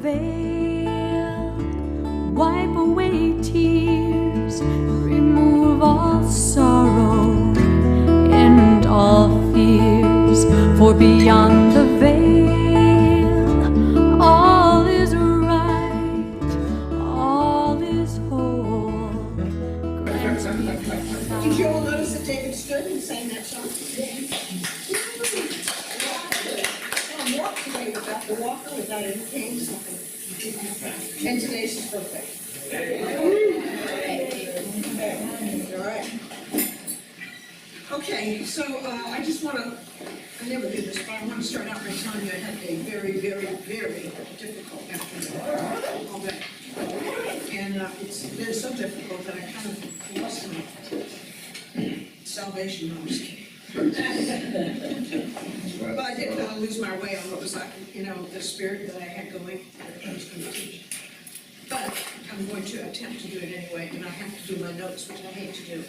veil, wipe away tears, remove all sorrow and all fears, for beyond the veil all is right, all is whole. Did you all notice that David stood and sang that song? Walk today without the walker, without any pain, something. And today's his birthday. All right. Okay, so I just want to, I never do this, but I want to start out by telling you I had a very, very, very difficult afternoon all day. And it's been so difficult that I kind of lost my salvation. No, I'm just kidding. But I did kind of lose my way on what was like, the spirit that I had going, that I was going to teach. But I'm going to attempt to do it anyway, and I have to do my notes, which I hate to do,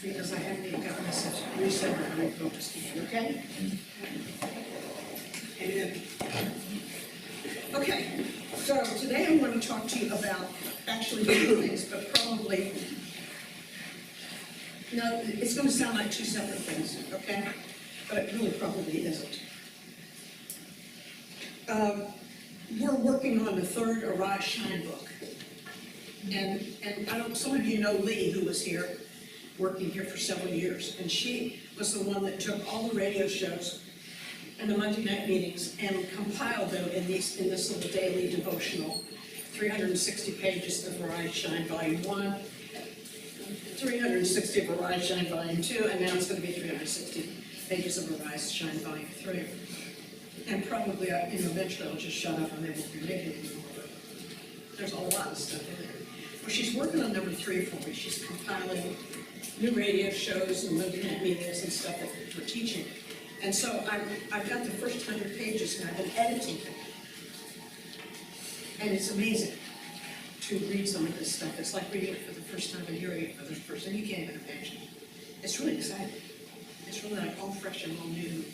because I haven't even got myself reset and refocused again, okay? Amen. Okay, so today I want to talk to you about actually two things, but probably, no, it's going to sound like two separate things, okay? But it really probably isn't. We're working on the third Arise Shine book. And I don't, some of you know Lee, who was here, working here for several years. And she was the one that took all the radio shows and the Monday night meetings and compiled them in this little daily devotional. 360 pages of Arise Shine Volume 1. 360 of Arise Shine Volume 2, and now it's going to be 360 pages of Arise Shine Volume 3. And probably, eventually I'll just shut up and they won't be making it anymore. But there's a lot of stuff in there. Well, she's working on number 3 for me. She's compiling new radio shows and Monday night meetings and stuff that we're teaching. And so I've got the first 100 pages and I've been editing them. And it's amazing to read some of this stuff. It's like reading it for the first time and hearing it for the first time. You can't even imagine. It's really exciting. It's really like all fresh and all new.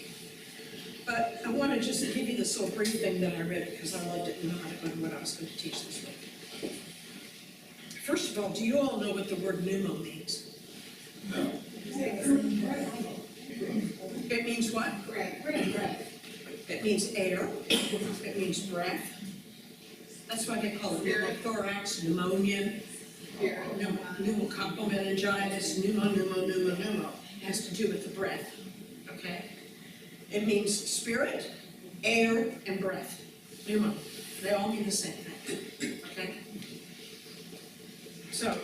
But I want to just give you this little brief thing that I read because I loved it and know how to go to what I was going to teach this week. First of all, do you all know what the word pneumo means? No. It means what? Breath. It means air. It means breath. That's why they call it pneumothorax, pneumonia, pneumococcal meningitis, pneumo. It has to do with the breath, okay? It means spirit, air, and breath. Pneumo. They all mean the same thing, okay? So,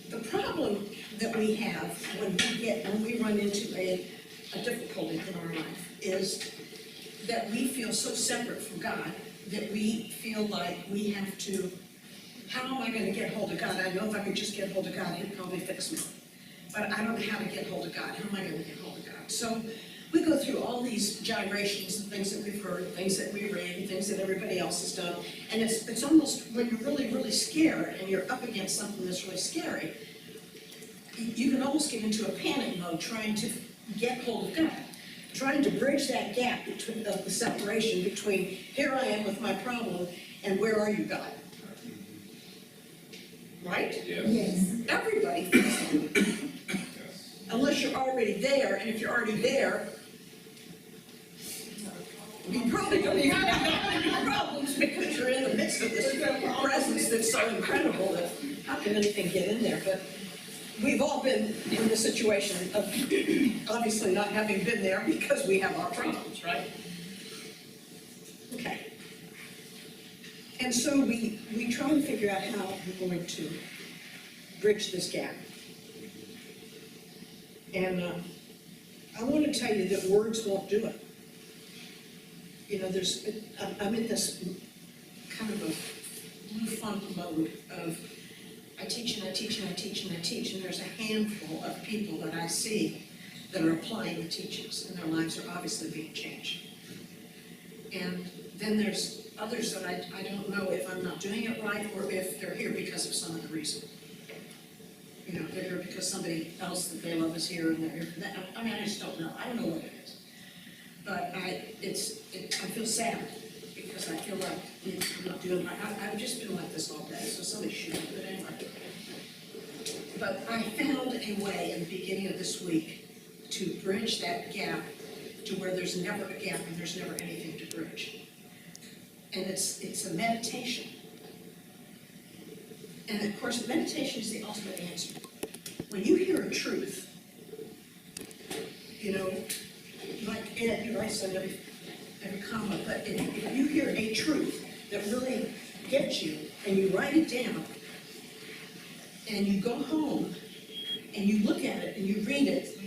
the problem that we have when we run into a difficulty in our life is that we feel so separate from God that we feel like we have to, how am I going to get hold of God? I know if I could just get hold of God, He'd probably fix me. But I don't know how to get hold of God. How am I going to get hold of God? So we go through all these gyrations and things that we've heard, things that we read, things that everybody else has done. And it's almost when you're really, really scared and you're up against something that's really scary, you can almost get into a panic mode trying to get hold of God. Trying to bridge that gap between the separation between here I am with my problem and where are you, God? Right? Yes. Everybody feels that. Unless you're already there, and if you're already there, you probably don't even have any problems because you're in the midst of this presence that's so incredible that how can anything get in there? But we've all been in the situation of obviously not having been there because we have our problems, right? Okay. And so we try to figure out how we're going to bridge this gap. And I want to tell you that words won't do it. I'm in this kind of a funk mode of I teach and I teach and I teach and I teach, and there's a handful of people that I see that are applying the teachings, and their lives are obviously being changed. And then there's others that I don't know if I'm not doing it right or if they're here because of some other reason. They're here because somebody else that they love is here, and they're here for that. I just don't know. I don't know what it is. But I feel sad because because I feel like I'm not doing I've just been like this all day, so somebody should do it anyway. But I found a way in the beginning of this week to bridge that gap to where there's never a gap and there's never anything to bridge. And it's a meditation. And of course, meditation is the ultimate answer. When you hear a truth, you know, like Ed, he writes on every comma, but if you hear a truth that really gets you, and you write it down, and you go home, and you look at it, and you read it,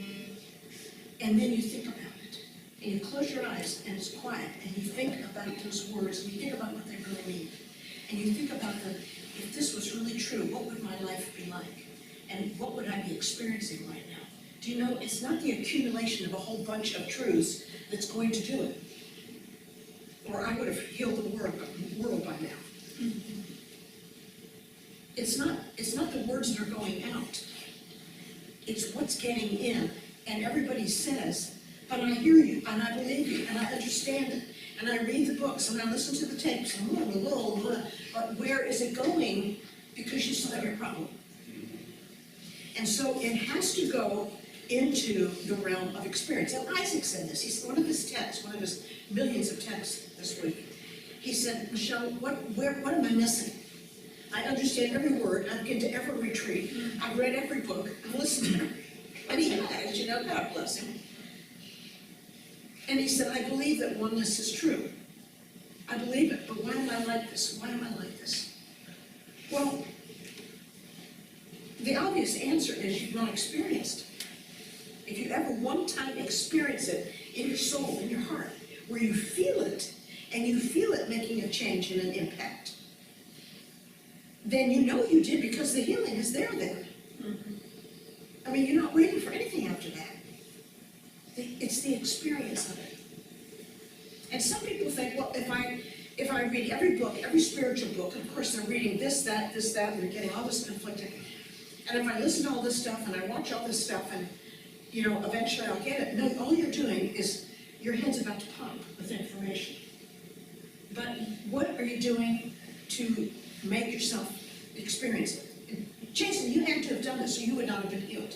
and then you think about it, and you close your eyes, and it's quiet, and you think about those words, and you think about what they really mean, and you think about if this was really true, what would my life be like? And what would I be experiencing right now? Do you know, it's not the accumulation of a whole bunch of truths that's going to do it. Or I would have healed the world by now. It's not the words that are going out. It's what's getting in. And everybody says, but I hear you, and I believe you, and I understand it. And I read the books, and I listen to the tapes, and but where is it going? Because you still have your problem. And so it has to go into the realm of experience. And Isaac said this. He's one of his texts, one of his millions of texts this week. He said, Michelle, what am I missing? I understand every word. I've been to every retreat. I've read every book. I've listened to every. And he has, you know, God bless him. And he said, I believe that oneness is true. I believe it, but why am I like this? Why am I like this? Well, the obvious answer is you've not experienced it. If you ever one time experience it in your soul, in your heart, where you feel it, and you feel it making a change and an impact, then you know you did because the healing is there then. I mean, you're not waiting for anything after that. It's the experience of it. And some people think, well, if I read every book, every spiritual book, and of course they're reading this, that, and they're getting all this conflicting, and if I listen to all this stuff and I watch all this stuff and, you know, eventually I'll get it. No, all you're doing is your head's about to pump with information. But what are you doing to make yourself experience it? Jason, you had to have done this, so you would not have been healed.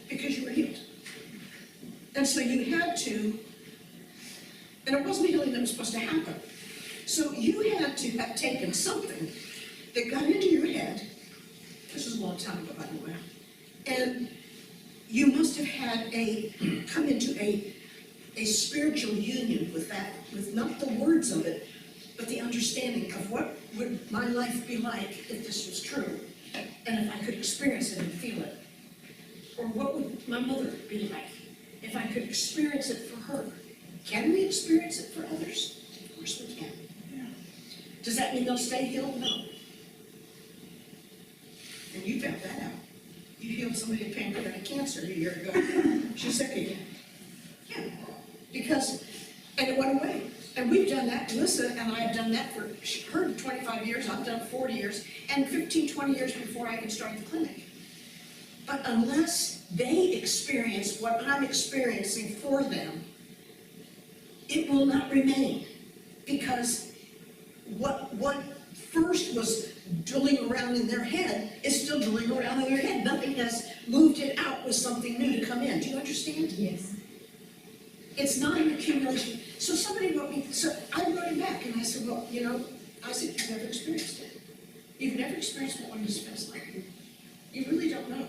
Because you were healed. And so you had to, and it wasn't healing that was supposed to happen. So you had to have taken something that got into your head. This was a long time ago, by the way. And you must have had come into a spiritual union with that, with not the words of it, but the understanding of what would my life be like if this was true, and if I could experience it and feel it. Or what would my mother be like if I could experience it for her? Can we experience it for others? Of course we can. Yeah. Does that mean they'll stay healed? No. And you found that out. You healed somebody with pancreatic cancer a year ago. She's sick again. Yeah. Because, and it went away. And we've done that. Melissa and I have done that for her 25 years. I've done 40 years. And 15, 20 years before I could start the clinic. But unless they experience what I'm experiencing for them, it will not remain. Because what first was drilling around in their head is still drilling around in their head. Nothing has moved it out with something new to come in. Do you understand? Yes. It's not an accumulation. So somebody wrote me, so I wrote him back and I said, well, you know, I said, you've never experienced it. You've never experienced what oneness feels like. You really don't know.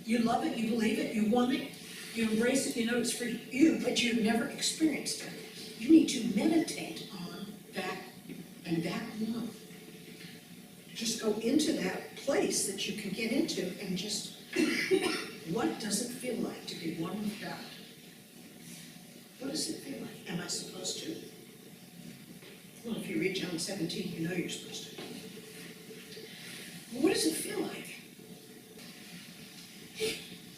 You love it, you believe it, you want it, you embrace it, you know it's for you, but you've never experienced it. You need to meditate on that and that alone. Just go into that place that you can get into and just, what does it feel like to be one with God? What does it feel like? Am I supposed to? Well, if you read John 17, you know you're supposed to. Well, what does it feel like?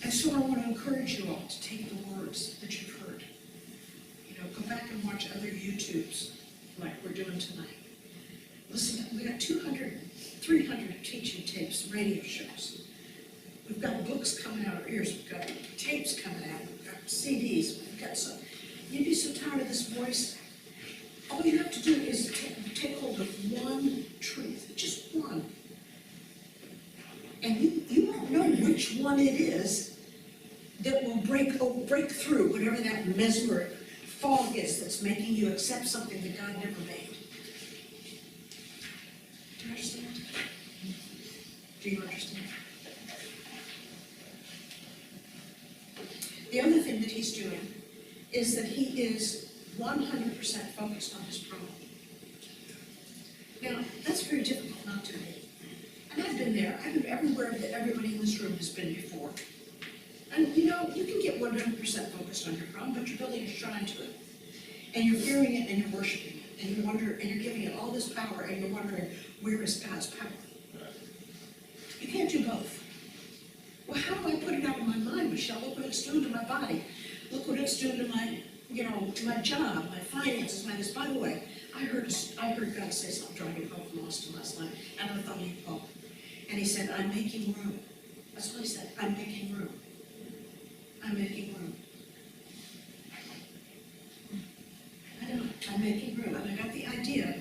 And so I want to encourage you all to take the words that you've heard. You know, go back and watch other YouTubes like we're doing tonight. Listen, we got 200, 300 teaching tapes, radio shows. We've got books coming out of our ears. We've got tapes coming out. We've got CDs. We've got some. You'd be so tired of this voice all you have to do is take hold of one truth, just one. And you won't know which one it is that will break through whatever that mesmeric fog is that's making you accept something that God never made. Do you understand? Do you understand? The other thing that he's doing is that he is 100% focused on his problem. Now, that's very difficult not to be. And I've been there. I've been everywhere that everybody in this room has been before. And you know, you can get 100% focused on your problem, but you're building a shrine to it. And you're fearing it and you're worshiping it. And you wonder, and you're giving it all this power, and you're wondering, where is God's power? You can't do both. Well, how do I put it out of my mind, Michelle? Look what it's doing to my body. Look what it's doing to my, to my job, my finances, my this. By the way, I heard God say something driving home from Austin last night, and I thought he'd call. And he said, I'm making room. That's what he said. I'm making room. I'm making room. I know, I'm making room. And I got the idea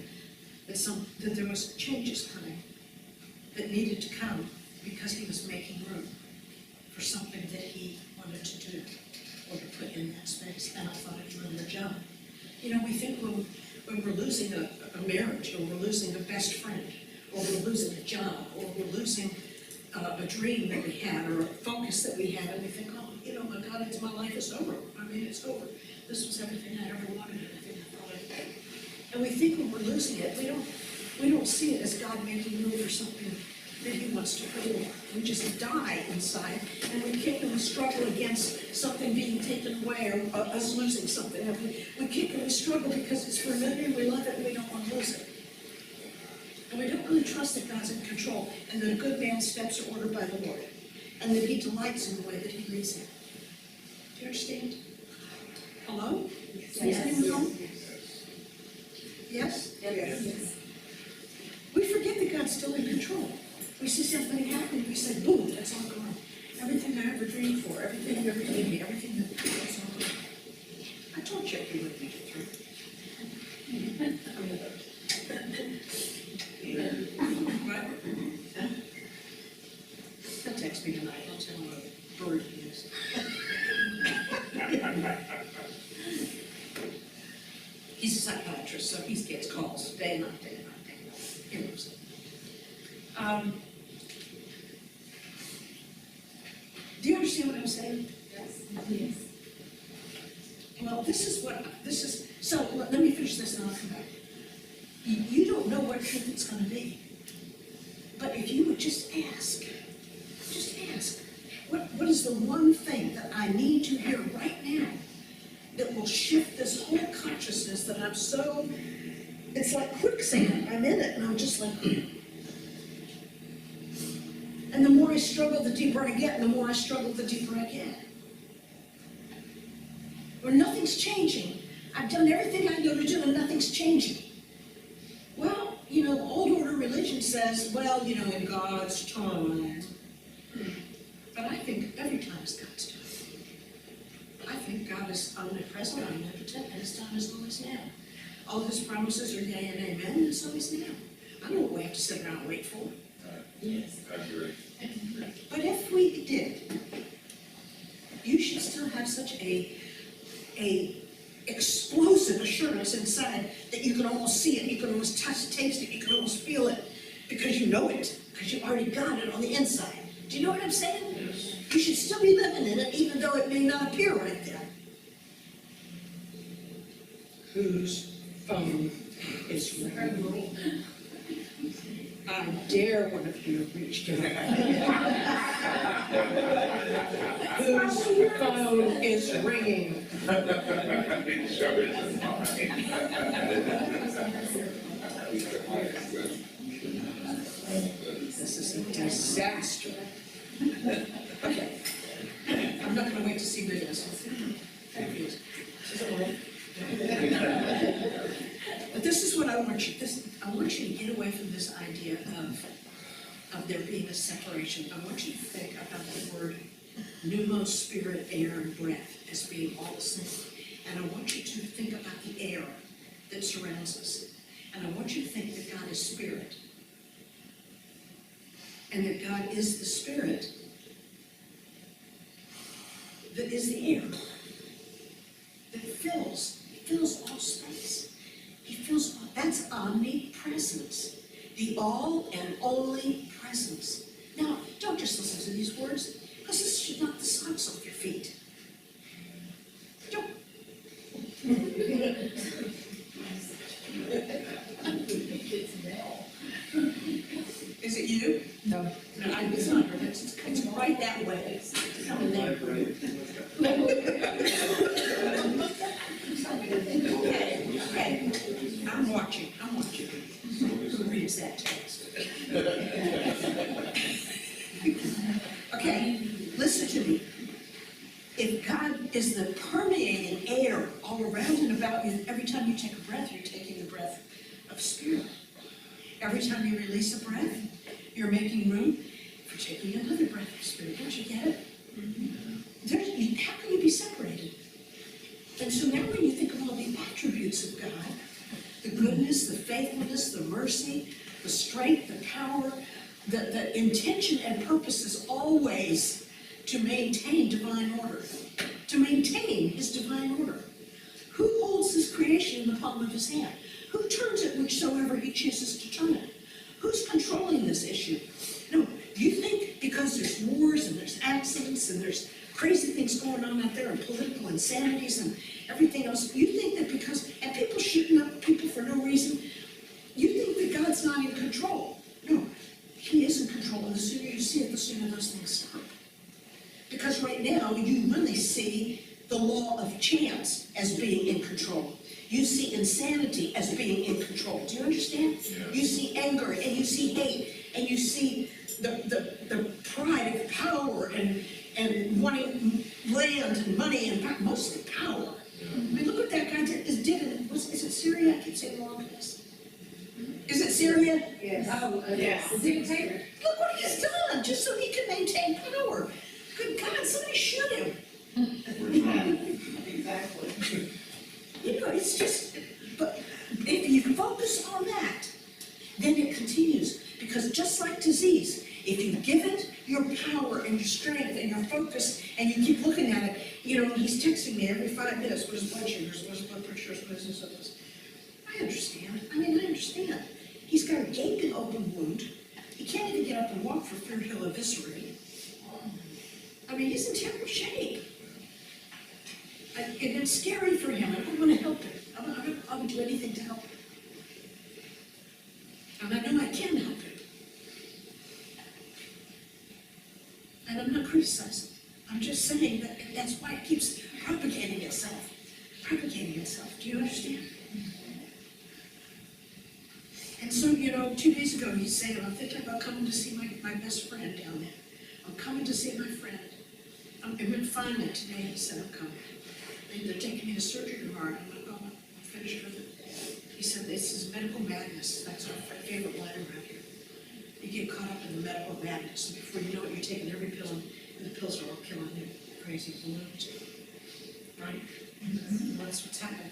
that there was changes coming that needed to come because he was making room for something that he wanted to do or to put in that space. And I thought it was really a job. You know, we think when we're losing a marriage, or we're losing a best friend, or we're losing a job, or we're losing a dream that we had, or a focus that we had, and we think, oh, my God, my life is over. I mean, it's over. This was everything I ever wanted, everything I thought I could. And we think when we're losing it, we don't see it as God making room for something that he wants to put in. We just die inside, and we kick and we struggle against something being taken away, or us losing something. And we kick and we struggle because it's familiar, we love it, and we don't want to lose it. And we don't really trust that God's in control, and that a good man's steps are ordered by the Lord, and that he delights in the way that he leads him. Do you understand? Hello? Yes. Is anyone home? Yes? Yes. We forget that God's still in control. We see something happening, we say, boom, that's all gone. Everything I ever dreamed for, everything you ever gave me, everything that's all gone. I told you he would make it through. Right? He'll text me tonight, I'll tell him what a bird he is. He's a psychiatrist, so he gets calls day and night, day and night, day and night. He knows it. Do you understand what I'm saying? Yes. Well, so let me finish this and I'll come back. You don't know what truth it's going to be. But if you would just ask, what is the one thing that I need to hear right now that will shift this whole consciousness that I'm so, it's like quicksand. I'm in it and I'm just like, and the more I struggle, the deeper I get, and the more I struggle, the deeper I get. Where nothing's changing. I've done everything I know to do and nothing's changing. Well, old order religion says, well, in God's time. But I think every time is God's time. I think God is omnipresent, omnipotent, and his time is always now. All his promises are yea and amen, and it's always now. I don't know what we have to sit around and wait for. Yes. Accurate. But if we did, you should still have such a explosive assurance inside that you can almost see it, you can almost touch it, taste it, you can almost feel it, because you know it, because you already got it on the inside. Do you know what I'm saying? Yes. You should still be living in it, even though it may not appear right there. Whose phone is ringing? I dare one of you to reach to it. Whose phone is ringing? This is a disaster. Okay. I'm not going to wait to see videos. Is it all right? But this is what I want you. I want you to get away from this idea of there being a separation. I want you to think about the word pneumos, spirit, air, and breath as being all the same. And I want you to think about the air that surrounds us. And I want you to think that God is spirit. And that God is the spirit that is the air, that fills all space. He fills all, that's omnipresence, the all and only presence. Now, don't just listen to these words, because this should knock the socks off your feet. Don't. Is it you? No. No, it's not. It's right that way. Okay. I'm watching. Who reads that text? Okay, listen to me. If God is the permeating air all around and about you, every time you take a breath, you're taking the breath of spirit. Every time you release a breath, you're making room for taking another breath of spirit. Don't you get it? How can you be separated? And so now when you think of all the attributes of God, the goodness, the faithfulness, the mercy, the strength, the power, the intention and purpose is always to maintain divine order, to maintain his divine order. Who holds this creation in the palm of his hand? Who turns it whichsoever he chooses to turn it? Who's controlling this issue? No, you think because there's wars and there's accidents and there's crazy things going on out there and political insanities and everything else, you think that because, and people shooting up people for no reason, you think that God's not in control. No, he is in control, and the sooner you see it, the sooner those things stop. Because right now, you really see the law of chance as being in control. You see insanity as being in control. Do you understand? Yeah. You see anger, and you see hate, and you see the pride of power and wanting land and money and mostly power. Yeah. I mean, look what that guy did in, is it Syria? I keep saying the wrong place. Is it Syria? Yes. Oh, yes. The dictator. Look what he's done, just so he can maintain power. Good God, somebody shoot him. Exactly. You know, it's just, but if you focus on that, then it continues. Because just like disease, if you give it your power and your strength and your focus, and you keep looking at it, you know, he's texting me every 5 minutes, what his blood sugars, what his blood pressure, what his this, what this. I understand. I understand. He's got a gaping open wound. He can't even get up and walk for fear he'll eviscerate. I mean, he's in terrible shape. And it's scary for him. I don't want to help him. I would do anything to help him. And I know I can help him. And I'm not criticizing. I'm just saying that that's why it keeps propagating itself. Propagating itself. Do you understand? And so, you know, 2 days ago he said, I'm thinking about coming to see my best friend down there. I'm coming to see my friend. I'm in refinement today. He said, I'm coming. They're taking me to surgery tomorrow. I'm not going. I'm finished with it. He said, this is medical madness. That's our favorite line around here. You get caught up in the medical madness, and before you know it, you're taking every pill, and the pills are all killing you. Crazy balloons. Right? Mm-hmm. Well, that's what's happened.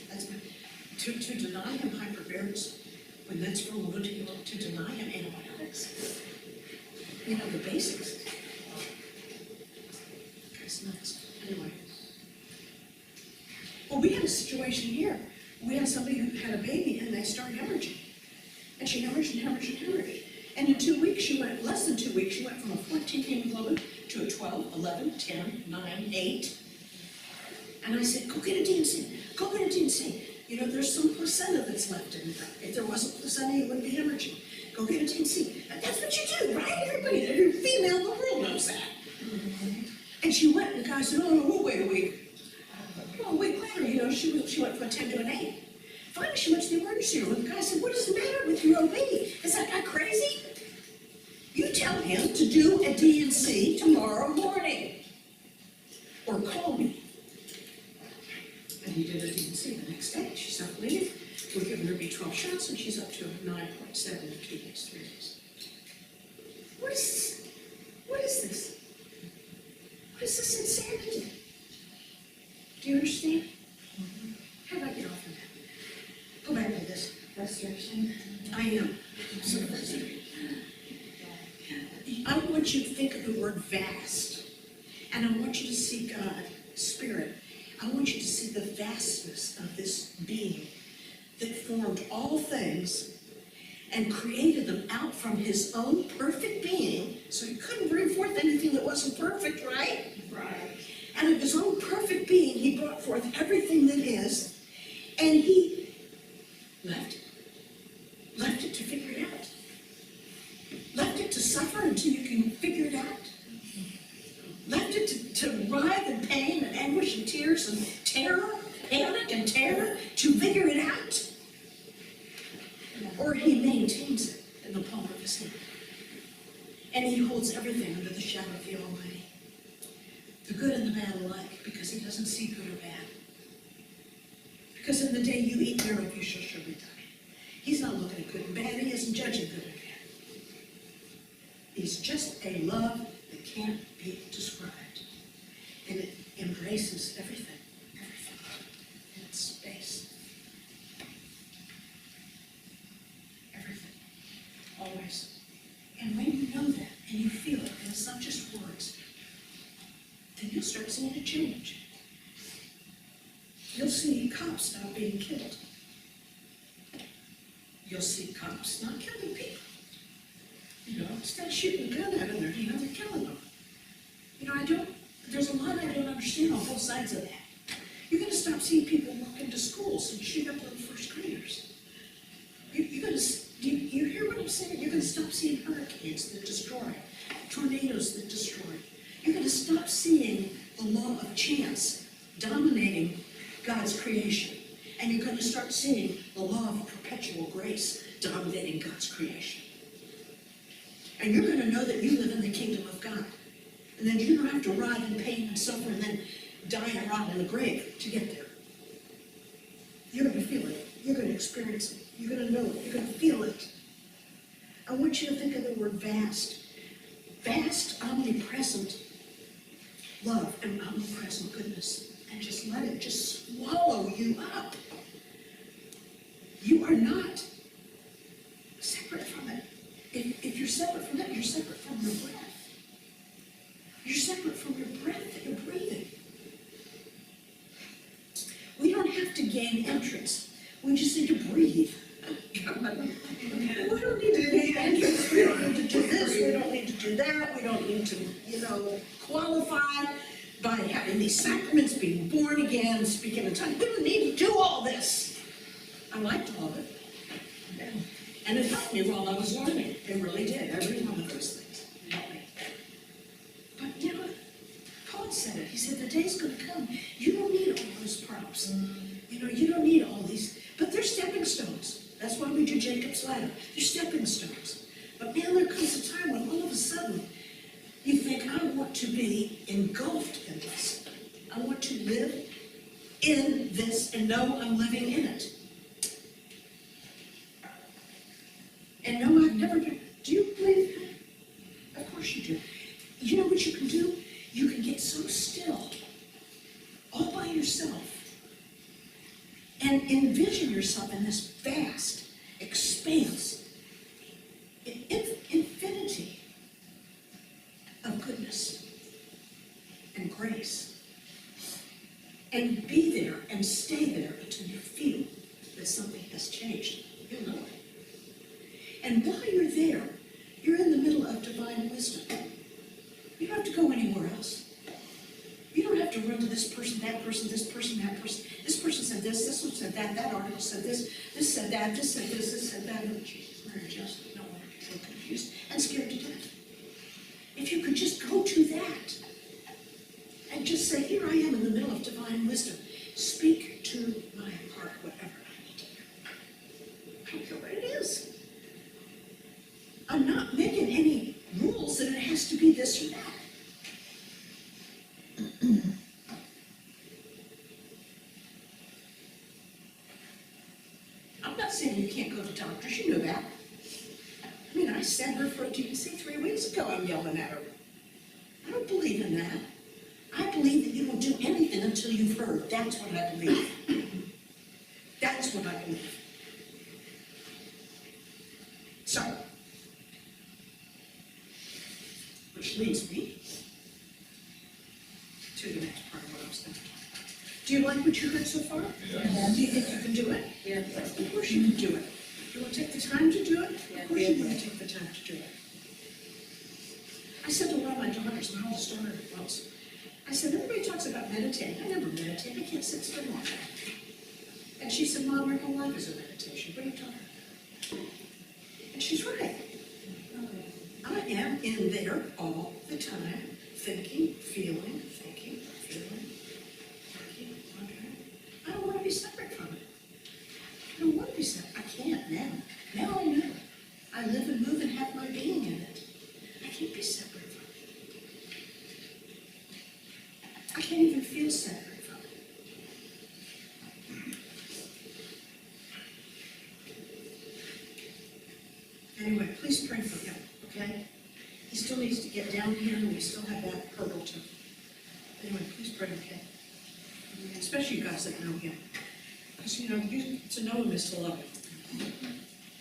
That's been, to deny him hyperbarics, when that's for lunatic, to deny him antibiotics. You know, the basics. That's nuts. Anyway. Well, we had a situation here. We had somebody who had a baby and they started hemorrhaging. And she hemorrhaged and hemorrhaged and hemorrhaged. And in 2 weeks, less than 2 weeks, she went from a 14 hemoglobin to a 12, 11, 10, 9, 8. And I said, go get a DNC. Go get a DNC. You know, there's some placenta that's left in there. If there wasn't placenta, you wouldn't be hemorrhaging. Go get a DNC. And that's what you do, right? Every female in the world knows that. Mm-hmm. And she went, and the guy said, oh, no, we'll wait a week. Well, a week later, you know, she went from a 10 to an 8. Finally, she went to the emergency room, and the guy said, what is the matter with your OB? Is that guy crazy? You tell him to do a DNC tomorrow morning. Or call me. And he did a DNC the next day. She's up bleeding. We're giving her B12 shots, and she's up to 9.7 in 2 days, 3 days. What is this? What is this? What is this insanity? Do you understand? How do I get off of that? section. I am. So frustrated. I want you to think of the word vast, and I want you to see God, Spirit. I want you to see the vastness of this being that formed all things and created them out from his own perfect being, so he couldn't bring forth anything that wasn't perfect, right? Right. And of his own perfect being, he brought forth everything that is, and he left it to figure it out. Left it to suffer until you can figure it out. Left it to writhe in pain and anguish and tears and terror, panic and terror, to figure it out. Or he maintains it in the palm of his hand. And he holds everything under the shadow of the Almighty. The good and the bad alike, because he doesn't see good or bad. Because in the day you eat thereof, you shall surely die. He's not looking at good and bad. He isn't judging good and bad. He's just a love that can't be described. And it embraces everything in its space. Everything. Always. And when you know that, and you feel it, and it's not just words, then you'll start seeing a change. You'll see cops not being killed. You'll see cops not killing people. Instead of shooting a gun at them, they're killing them. There's a lot I don't understand on both sides of that. You're gonna stop seeing people walk into schools and shoot up little first graders. You hear what I'm saying? You're gonna stop seeing hurricanes that destroy, tornadoes that destroy. You're gonna stop seeing the law of chance dominating God's creation. And you're gonna start seeing the law of perpetual grace dominating God's creation. And you're gonna know that you live in the kingdom of God. And then you don't have to writhe in pain and suffer and then die and rot in the grave to get there. You're gonna feel it. You're gonna experience it. You're gonna know it. You're gonna feel it. I want you to think of the word vast. Vast, omnipresent love and omnipresent goodness. And just let it just swallow you up. You are not separate from it. If you're separate from it, you're separate from your breath. You're separate from your breath that you're breathing. We don't have to gain entrance. We just need to breathe. We don't need to gain entrance. We don't need to do this. We don't need to do that. We don't need to, qualify by having these sacraments, being born again, speaking in tongues. We don't need to do all this. I liked all of it. And it helped me while I was learning. It really did. Every one of those things helped me. But Paul said it. He said, the day's going to come. You don't need all those props. You don't need all these. But they're stepping stones. That's why we do Jacob's ladder. They're stepping stones. But man, there comes a time when all of a sudden you think, I want to be engulfed in this. I want to live in this and know I'm living in it. And no, I've never been. Do you believe that? Of course you do. You know what you can do? You can get so still, all by yourself, and envision yourself in this vast expanse, infinity of goodness and grace. And be there and stay there until you feel that something has changed. You'll know it. And while you're there, you're in the middle of divine wisdom. You don't have to go anywhere else. You don't have to run to this person, that person, this person, that person. This person said this one said that article said this said that, this said this said that. Oh, Jesus, Mary, Joseph, no wonder you're so confused and scared to death. If you could just go to that and just say, here I am in the middle of divine wisdom. Speak to my heart, whatever I need to hear. I don't care what it is. I'm not making any rules that it has to be this or that. I'm not saying you can't go to doctors, you know that. I mean, I sent her for a DNC 3 weeks ago, I'm yelling at her. I don't believe in that. I believe that you don't do anything until you've heard. That's what I believe. That's what I believe. So, which leads me to the next part of what I was going to talk about. Do you like what you heard so far? Yeah. Do you think you can do it? Yeah. Of course you can do it. You want to take the time to do it? Yeah. Of course you want to take the time to do it. I said to one of my daughters, my oldest daughter once, I said, everybody talks about meditating. I never meditate. I can't sit still long. And she said, Mom, your whole life is a meditation. What are you talking about? And she's right. I am in there all the time, thinking, feeling, wondering. I don't want to be separate from it. I don't want to be separate. I can't now. Now I know. I live and move and have my being in it. I can't be separate from it. I can't even feel separate from it. Anyway, please pray for him, okay? He still needs to get down here, and we still have that hurdle to. Anyway, please pray, okay? Especially you guys that know him. Because, you know, to know him is to love him.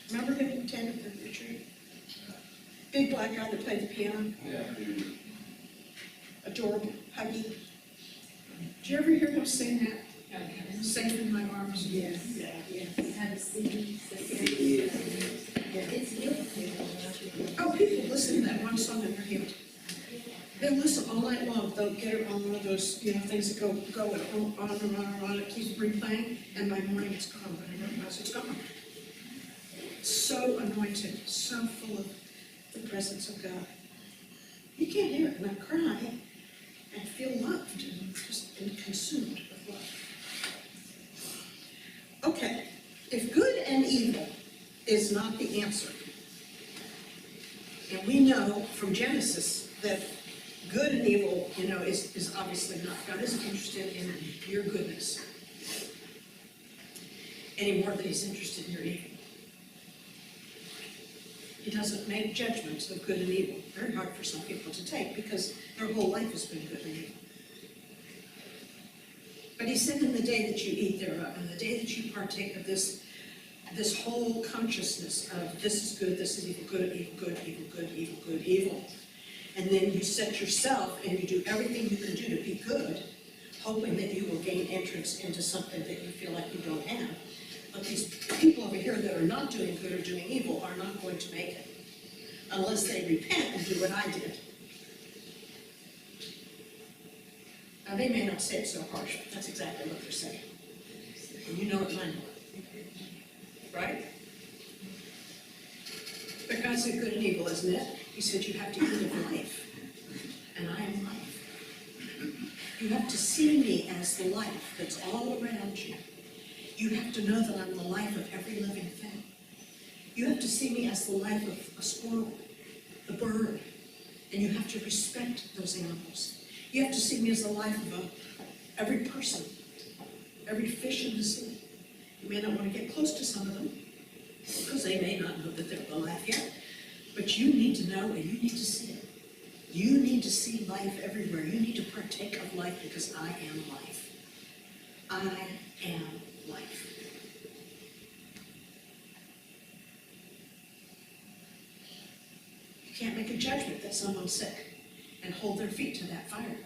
Remember him who attended the retreat? Big black guy that played the piano? Yeah. Adorable, huggy. Did you ever hear him sing that? Safe in my arms? Yes. Yeah. Yes. Have a seat. It's beautiful. Oh, people listen to that one song and they're healed. They'll listen all night long. They'll get it on one of those, you know, things that go on and on. It keeps replaying, and by morning it's gone. But I realize it's gone. So anointed, so full of the presence of God. You can't hear it and not cry and feel loved and just consumed with love. Okay, if good and evil is not the answer, and we know from Genesis that good and evil, you know, is obviously not. God isn't interested in your goodness any more than he's interested in your evil. He doesn't make judgments of good and evil. Very hard for some people to take because their whole life has been good and evil. But he said, in the day that you eat thereof, and the day that you partake of this whole consciousness of this is good, this is evil, good, evil, good, evil, good, evil, good, evil. And then you set yourself and you do everything you can do to be good, hoping that you will gain entrance into something that you feel like you don't have. But these people over here that are not doing good or doing evil are not going to make it unless they repent and do what I did. Now, they may not say it so harsh, but that's exactly what they're saying. And you know it, and I know it. Right? But God said good and evil, isn't it? He said you have to eat of life, and I am life. You have to see me as the life that's all around you. You have to know that I'm the life of every living thing. You have to see me as the life of a squirrel, the bird, and you have to respect those animals. You have to see me as the life of every person, every fish in the sea. You may not want to get close to some of them, because they may not know that they're alive yet. But you need to know and you need to see it. You need to see life everywhere. You need to partake of life because I am life. I am life. You can't make a judgment that someone's sick and hold their feet to that fire.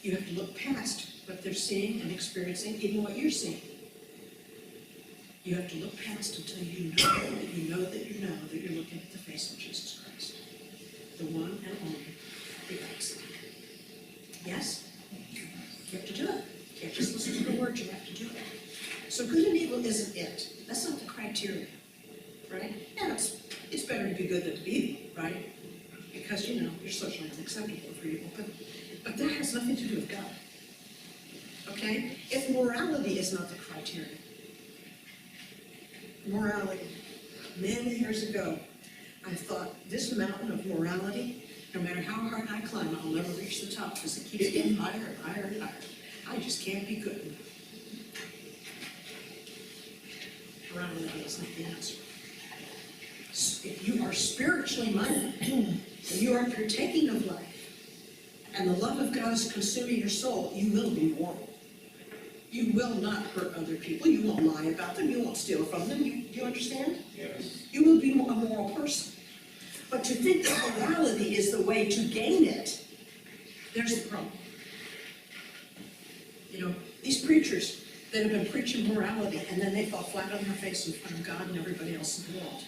You have to look past what they're seeing and experiencing, even what you're seeing. You have to look past until you know that you know that you know that you're looking at the face of Jesus Christ, the one and only begotten Son. Yes? You have to do it. You can't just listen to the words, you have to do it. So good and evil isn't it. That's not the criteria, right? Yeah, it's better to be good than to be evil, right? Because, you know, you're socially unacceptable for evil, but that has nothing to do with God. Okay? If morality is not the criteria, morality. Many years ago, I thought this mountain of morality, no matter how hard I climb, I'll never reach the top because it keeps getting higher and higher and higher. I just can't be good enough. Morality is not the answer. If you are spiritually minded and you are partaking of life and the love of God is consuming your soul, you will be moral. You will not hurt other people. You won't lie about them. You won't steal from them. You understand? Yes. You will be be a moral person. But to think that morality is the way to gain it, there's the problem. You know, these preachers that have been preaching morality, and then they fall flat on their face in front of God and everybody else in the world.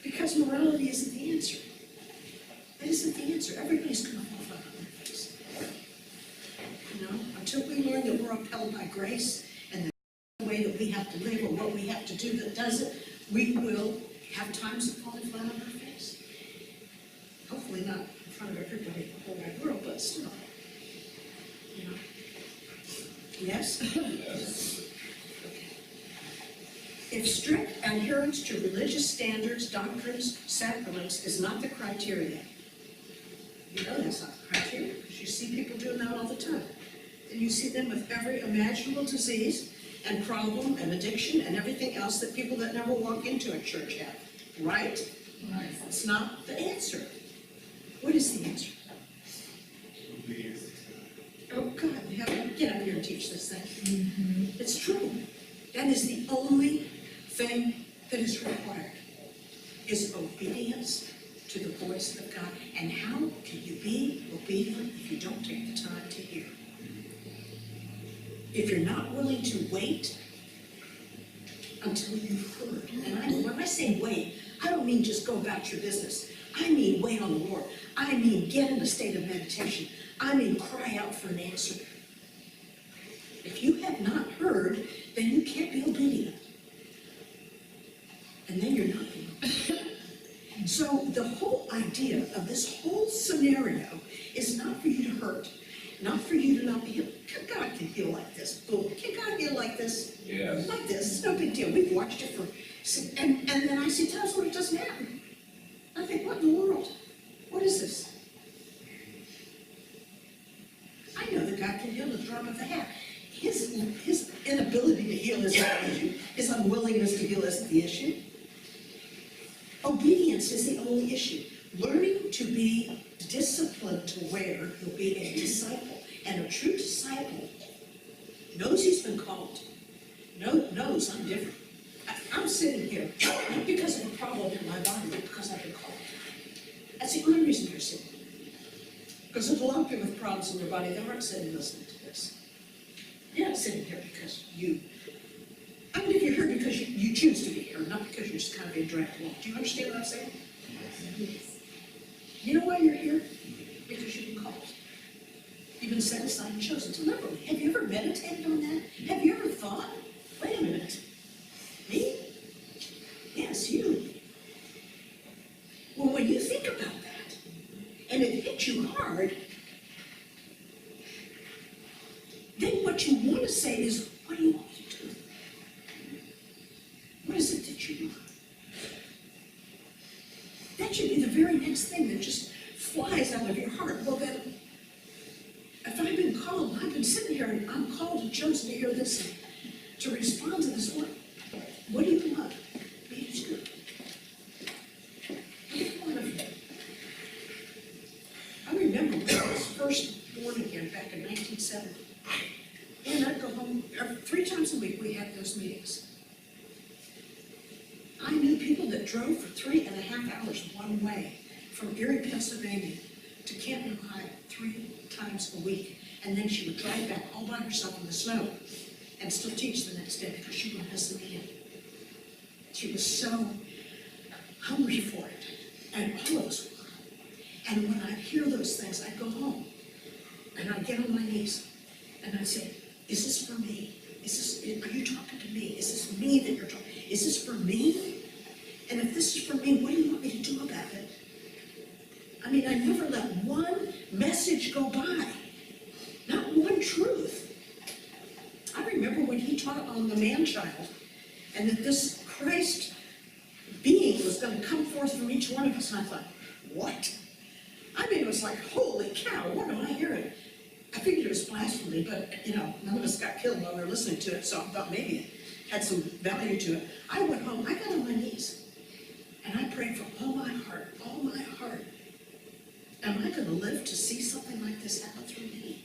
Because morality isn't the answer. It isn't the answer. Everybody's going to fall flat on their face. You know, until we learn that we're upheld by grace, and the way that we have to live or what we have to do that does it, we will have times of falling flat on our face. Hopefully not in front of everybody in the whole wide world, but still. You know. Yes? Okay. If strict adherence to religious standards, doctrines, sacraments is not the criteria, you know that's not the criteria, because you see people doing that all the time. And you see them with every imaginable disease and problem and addiction and everything else that people that never walk into a church have. Right? Right. It's not the answer. What is the answer? Oh, God, get up here and teach this thing. It's true. That is the only thing that is required, is obedience to the voice of God. And how can you be obedient if you don't take the time to hear? If you're not willing to wait until you've heard. And when I say wait, I don't mean just go about your business. I mean wait on the Lord. I mean get in a state of meditation. I mean cry out for an answer. If you have not heard, then you can't be obedient. And then you're not being obedient. So the whole idea of this whole scenario is not for you to hurt, not for you to not be healed. God can heal like this. Boom. Can God heal like this? Yes. Like this. It's no big deal. We've watched it for, and then I see times when it doesn't happen. I think, what in the world? What is this? I know that God can heal the drop of the hat. His inability to heal is not the issue. His unwillingness to heal isn't the issue. Obedience is the only issue. Learning to be disciplined to where you'll be a disciple. And a true disciple knows he's been called. Knows I'm different. I'm sitting here, not because of a problem in my body, but because I've been called. That's the only reason you're sitting. Because there's a lot of people with problems in their body that aren't sitting listening to this. You're not sitting here because I mean, if you're here because you choose to be here, not because you're just kind of being dragged along. Do you understand what I'm saying? Yes. You know why you're here? Because you've been called. You've been set aside and chosen deliberately. Have you ever meditated on that? Have you ever thought, wait a minute, me? Yes, you. Well, when you think about that, and it hits you hard, then what you want to say is, what do you want me to do? What is it that you want? That should be the very next thing that just flies out of your heart. Well, then, if I've been called, I've been sitting here and I'm called and chosen to hear this and to respond to this word. What do you want me to do? Each one of you. I remember when I was first born again back in 1970. And I'd go home 3 times a week. We had those meetings. I knew people that drove for 3.5 hours one way from Erie, Pennsylvania to Canton, Ohio 3 times a week. And then she would drive back all by herself in the snow and still teach the next day because she wouldn't miss a meeting. She was so hungry for it. And all of us were. And when I'd hear those things, I'd go home and I'd get on my knees and I'd say, is this for me? Are you talking to me? Is this me that you're talking? Is this for me? And if this is for me, what do you want me to do about it? I mean, I never let one message go by. Not one truth. I remember when he taught on the man-child, and that this Christ being was going to come forth from each one of us, and I thought, what? I mean, it was like, holy cow, what am I hearing? I figured it was blasphemy, but, none of us got killed while we were listening to it, so I thought maybe it had some value to it. I went home, I got on my knees, and I prayed from all my heart, am I going to live to see something like this happen through me?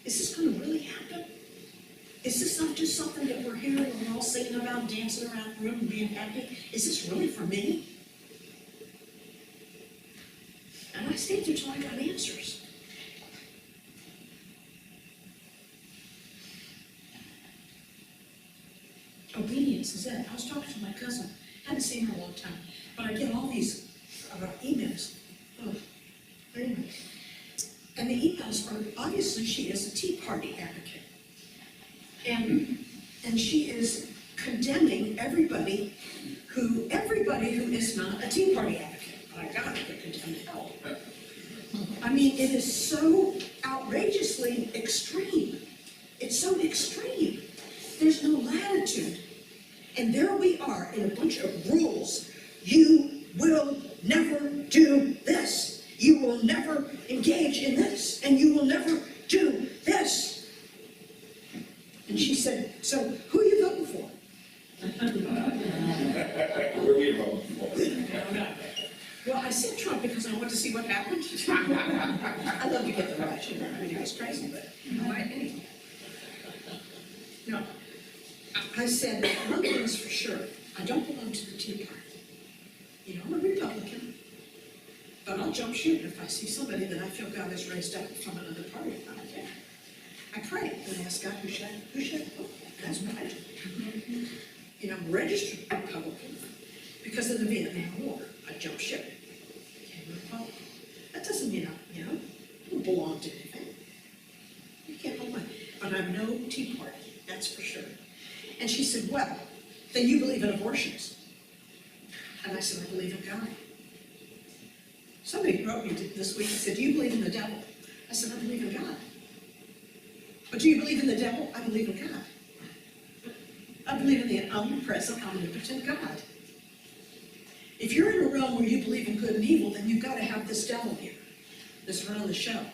Is this going to really happen? Is this not just something that we're hearing and we're all singing about, dancing around the room and being happy? Is this really for me? And I stayed there till I got answers. Obedience is it. I was talking to my cousin, hadn't seen her in a long time, but I get all these emails. Oh, anyway. And the emails are, obviously she is a Tea Party advocate. And she is condemning everybody who is not a Tea Party advocate. My God, they're condemned to hell. I mean, it is so outrageously extreme. It's so extreme. There's no latitude. And there we are in a bunch of rules. You will never do this. You will never engage in this. And you will never do this. And she said, so who are you voting for? Where are we voting for? Well, I said Trump because I want to see what happened. I love to get the right, you know, I mean, it was crazy, but anyway. No, I said, one thing is for sure, I don't belong to the Tea Party. You know, I'm a Republican, but I'll jump ship if I see somebody that I feel God has raised up from another party. I don't care. I pray and I ask God, who should I vote? That's what I do. You know, I'm a registered Republican because of the Vietnam War. I jumped ship. Became a Republican. That doesn't mean I don't belong to anything. You can't hold my, but I'm no Tea Party, that's for sure. And she said, well, then you believe in abortions. And I said, I believe in God. Somebody wrote me this week and said, do you believe in the devil? I said, I believe in God. But do you believe in the devil? I believe in God. I believe in the omnipresent, omnipotent God. If you're in a realm where you believe in good and evil, then you've got to have this devil here, this run of the show.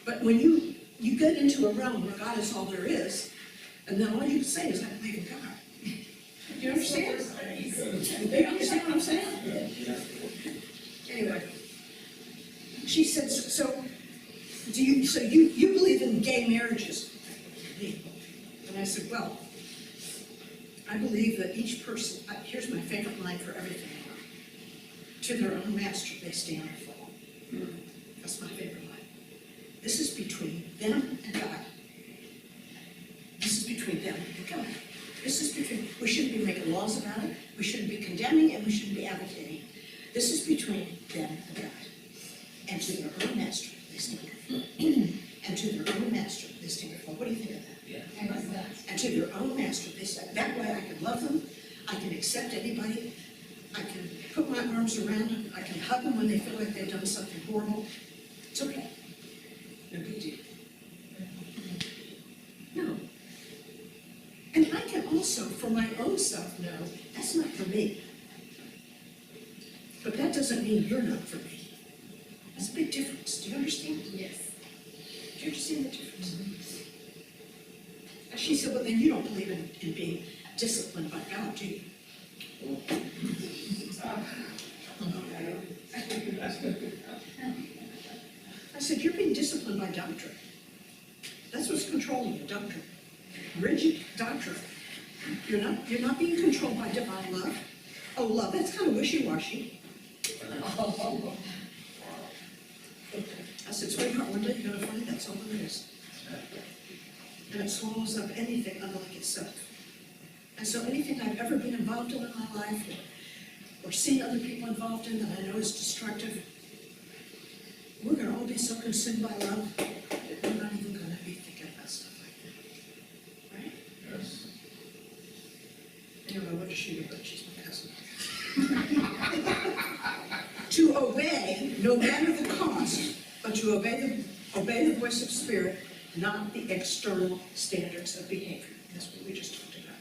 But when you get into a realm where God is all there is, and then all you can say is, I believe in God. Do you understand? Do you understand what I'm saying? Anyway, she said, so you believe in gay marriages? And I said, well, I believe that each person, here's my favorite line for everything. To their own master they stand or fall. That's my favorite line. This is between them and God. This is between them and God. This is between, we shouldn't be making laws about it, we shouldn't be condemning, and we shouldn't be advocating. This is between them and God. And to their own master they stand or fall. And to their own master they stand or fall. What do you think of that? Yeah. And to their own master they stand. That way I can love them, I can accept anybody, I can put my arms around them, I can hug them when they feel like they've done something horrible. It's okay. No big deal. No. And I can also, for my own self, know that's not for me. But that doesn't mean you're not for me. That's a big difference. Do you understand? Yes. Do you understand the difference? And she said, well, then you don't believe in being disciplined by God, do you? I said, you're being disciplined by doctrine. That's what's controlling you, doctrine. Rigid doctrine. You're not being controlled by divine love. Oh, love, that's kind of wishy-washy. I said, sweetheart, one day you're going to find that's all it is. And it swallows up anything unlike itself. And so anything I've ever been involved in my life, or seen other people involved in that I know is destructive, we're going to all be so consumed by love that we're not even going to be thinking about stuff like that. Right? Yes. Anyway, what does she do? But she's my cousin. To obey, no matter the cost, but to obey the voice of Spirit, not the external standards of behavior. That's what we just talked about.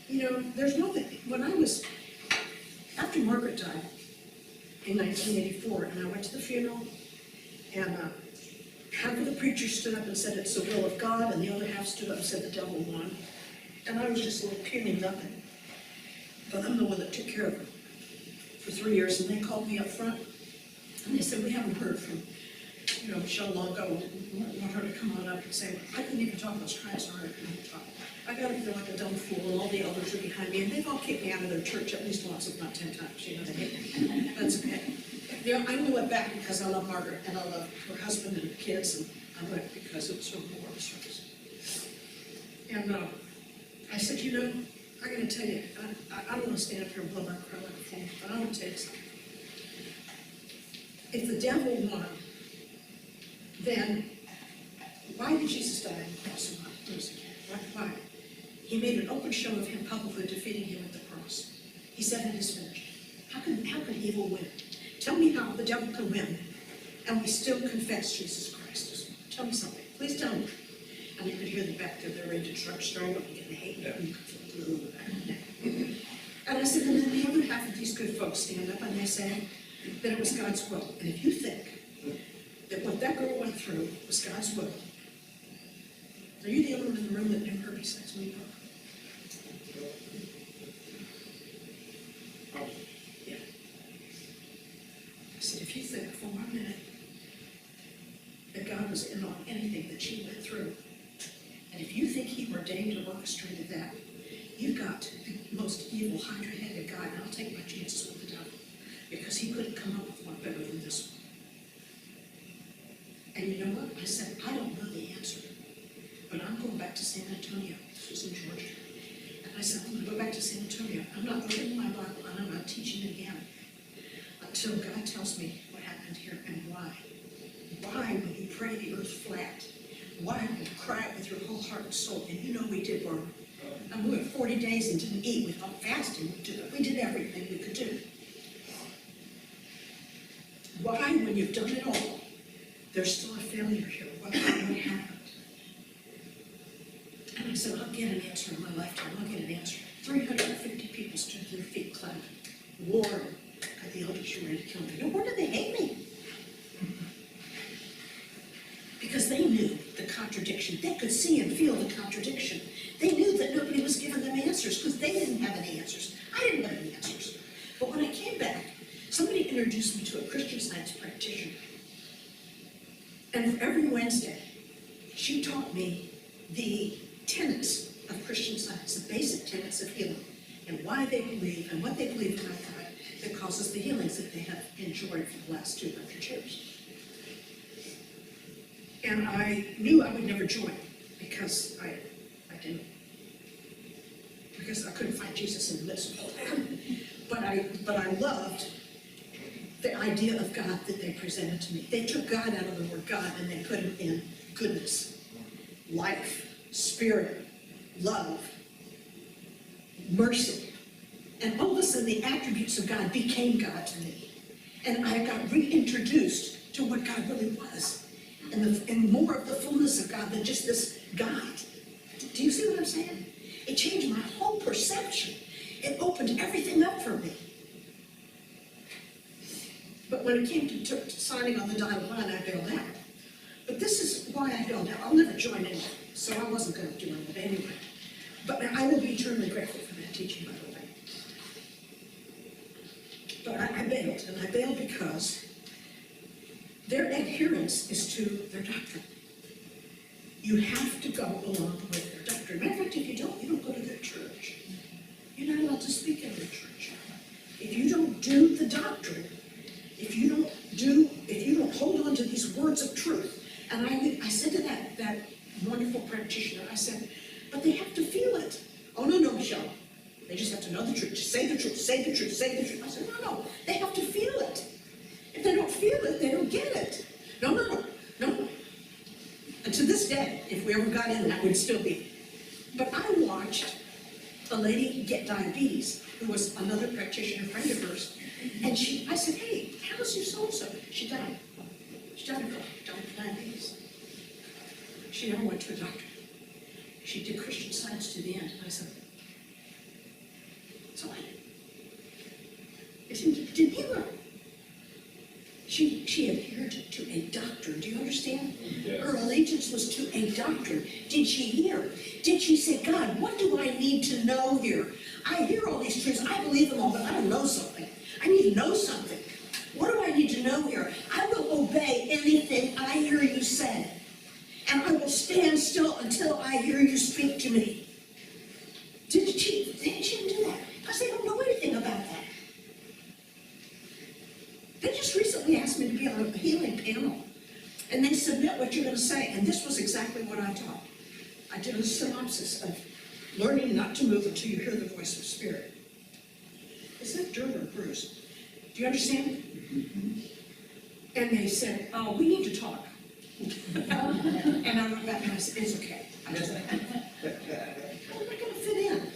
You know, there's nothing, after Margaret died in 1984, and I went to the funeral, and half of the preachers stood up and said it's the will of God, and the other half stood up and said the devil won. And I was just a little puny nothing. But I'm the one that took care of her for 3 years, and they called me up front, and they said, we haven't heard from Michelle Longo, want her to come on up and say, I couldn't even talk, I was trying so hard, I couldn't even talk. I gotta feel like a dumb fool, and all the elders are behind me, and they've all kicked me out of their church at least once, if not 10 times, they hate me. That's okay. I only went back because I love Margaret, and I love her husband and kids, and I went because it was her memorial service. And I said, I gotta tell you, I don't wanna stand up here and blow my crap like a fool, but I want to tell you something. If the devil won, then why did Jesus die on the cross and not lose again? Why? He made an open show of him publicly, defeating him at the cross. He said it is finished. How can evil win? Tell me how the devil can win and we still confess Jesus Christ. Tell me something. Please tell me. And you could hear the back there, they're ready to start struggling and hate me. And I said, and then the other half of these good folks stand up and they say that it was God's will. And if you think that what that girl went through was God's will, are you the only one in the room that never heard me say to me? Yeah. I said, if you think for 1 minute that God was in on anything that she went through, and if you think he ordained or orchestrated that, you've got the most evil, hydra-headed guy, and I'll take my chances with the devil, because he couldn't come up with one better than this one. And you know what? I said, I don't know the answer, but I'm going back to San Antonio. This was in Georgia. And I said, I'm going to go back to San Antonio. I'm not opening my Bible, and I'm not teaching again until God tells me what happened here and why. Why when you pray the earth flat? Why when you cry with your whole heart and soul? And you know we did, Laura. And we went 40 days and didn't eat without fasting. We did everything we could do. Why, when you've done it all, there's still a failure here? What happened? And I said, I'll get an answer in my lifetime. I'll get an answer. 350 people stood to their feet clapping. Warren, got the elders were ready to kill me. No wonder they hate me. Because they knew the contradiction. They could see and feel the contradiction. They knew that nobody was giving them answers because they didn't have any answers. I didn't have any answers. But when I came back, somebody introduced me to a Christian Science practitioner. And every Wednesday, she taught me the tenets of Christian Science, the basic tenets of healing, and why they believe and what they believe about God that causes the healings that they have enjoyed for the last 200 years. And I knew I would never join because I didn't, because I couldn't find Jesus in the midst of all that. But I loved the idea of God that they presented to me. They took God out of the word God and they put him in goodness, life, spirit, love, mercy. And all of a sudden the attributes of God became God to me. And I got reintroduced to what God really was. And more of the fullness of God than just this God. Do you see what I'm saying? It changed my whole perception. It opened everything up for me. But when it came to signing on the dotted line, I bailed out. But this is why I bailed out. I'll never join anyone, so I wasn't going to do it anyway. But I will be eternally grateful for that teaching, by the way. But I bailed, and I bailed because their adherence is to their doctrine. You have to go along with their doctrine. Matter of fact, if you don't go to their church. You're not allowed to speak in their church. If you don't do the doctrine, if you don't hold on to these words of truth, and I said to that wonderful practitioner, I said, but they have to feel it. Oh, no, Michelle. They just have to know the truth. Just say the truth, say the truth, say the truth. I said, no, they have to feel it. If they don't feel it, they don't get it. No. And to this day, if we ever got in, that would still be. But I watched a lady get diabetes, who was another practitioner friend of hers, and I said, hey, how's your so-and-so? She died. She died of diabetes. She never went to a doctor. She did Christian Science to the end, and I said, so it didn't heal her. She adhered to a doctrine. Do you understand? Yes. Her allegiance was to a doctrine. Did she hear? Did she say, God, what do I need to know here? I hear all these truths. I believe them all, but I don't know something. I need to know something. What do I need to know here? I will obey anything I I hear you say, and I will stand still until I hear you speak to me. Didn't she do that? Because they don't know anything about that. They just recently asked me to be on a healing panel, and they submit what you're going to say, and this was exactly what I taught. I did a synopsis of learning not to move until you hear the voice of Spirit. Is that Derb or Bruce? Do you understand? And they said, oh, we need to talk. And I went back and I said, it's okay. I'm not going to fit in. I'm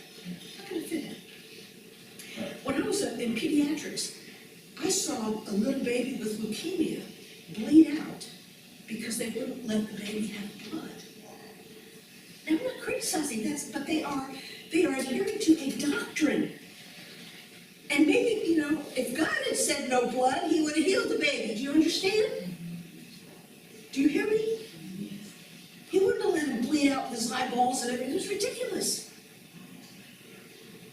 not going to fit in. When I was in pediatrics, I saw a little baby with leukemia bleed out because they wouldn't let the baby have blood. Now, I'm not criticizing this, but they are adhering to a doctrine. And maybe, if God had said no blood, he would have healed the baby. Do you understand? Do you hear me? He wouldn't have let him bleed out with his eyeballs and everything. It was ridiculous.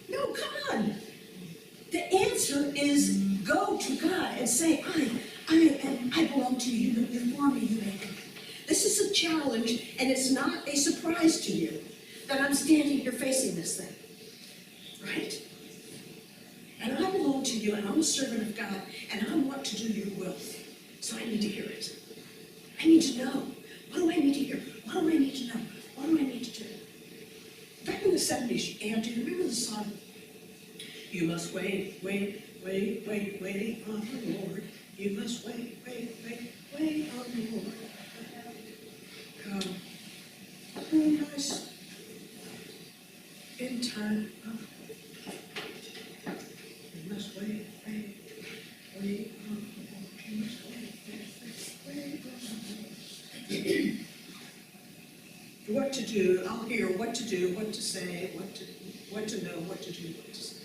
No, come on. The answer is go to God and say, I belong to you. You form me, you make me. This is a challenge, and it's not a surprise to you that I'm standing here facing this thing. Right? And I belong to you, and I'm a servant of God, and I want to do your will. So I need to hear it. I need to know. What do I need to hear? What do I need to know? What do I need to do? Back in the 70s, and do you remember the song? You must wait on the Lord. You must wait on the Lord. Oh, nice. In time. You must wait on the Lord. You must wait on the Lord. What to do, I'll hear what to do, what to say, what to know, what to do, what to say.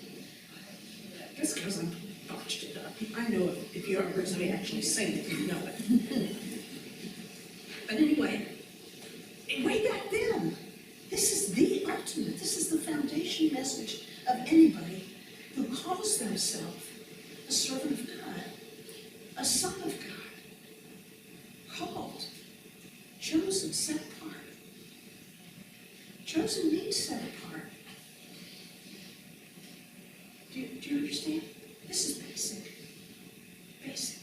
Just because I'm botched it up. I know if you ever heard somebody actually sing it, you know it. But anyway, way back then, this is the ultimate, this is the foundation message of anybody who calls themselves a servant of God, a son of God, called, chosen, set apart. Chosen means set apart. Do you understand? This is basic. Basic.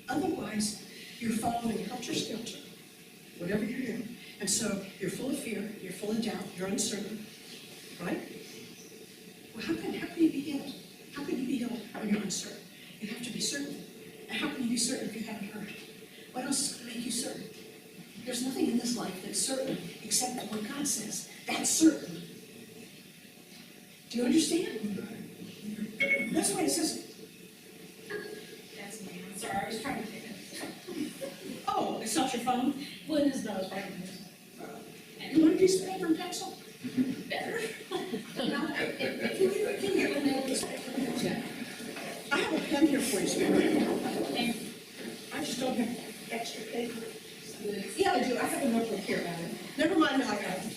Otherwise, you're following helter-skelter, whatever you're doing. And so you're full of fear, you're full of doubt, you're uncertain, right? Well, how can you be healed? How can you be healed when you're uncertain? You have to be certain. And how can you be certain if you haven't heard? What else is going to make you certain? There's nothing in this life that's certain except what God says. That's certain. Do you understand? That's why it says, That's me, I'm sorry, I was trying to take it. oh, it's not your phone? Well, it is, but I was writing this. You want a piece of paper and pencil? Better. No, if you can get a piece of paper and pencil. I have a pen here for you, Spirit. I just don't have extra paper. Yeah, I do. I have a notebook here about it. Never mind, I got it.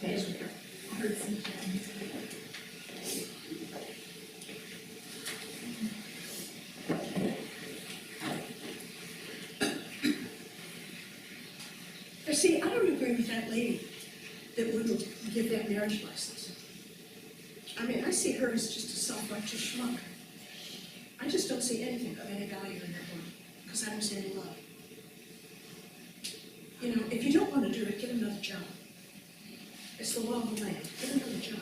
I heard some. But see, I don't agree with that lady that wouldn't give that marriage license. I mean, I see her as just a self-righteous schmuck. I just don't see anything of any value in that woman, because I don't see any love. You know, if you don't want to do it, get another job. It's the law of the land. Get another job.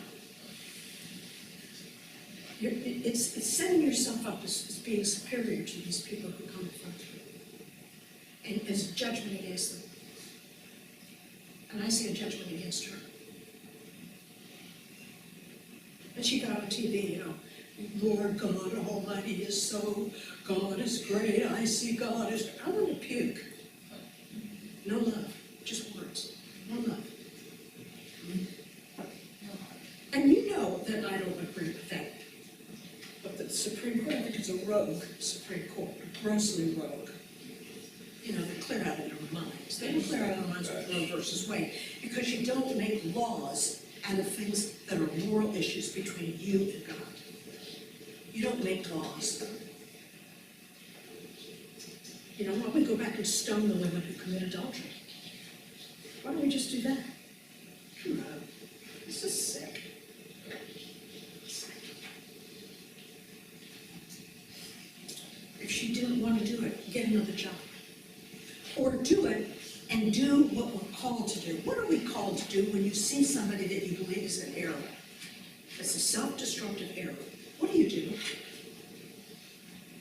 It's setting yourself up as being superior to these people who come in front of you. And as judgment against them. And I see a judgment against her. And she got on TV, you know, Lord God Almighty is so, God is great, I see God is, I want to puke. No love, just words, no love. And you know that I don't agree with that. But the Supreme Court, I think, is a rogue Supreme Court, grossly rogue. You know, they clear out of their minds. They don't clear out of their minds with Roe versus Wade, because you don't make laws out of things that are moral issues between you and God. You don't make laws. You know, why don't we go back and stone the women who commit adultery? Why don't we just do that? Come on, this is sick. If she didn't want to do it, get another job. Or do it and do what we're called to do. What are we called to do when you see somebody that you believe is an error? It's a self-destructive error. What do?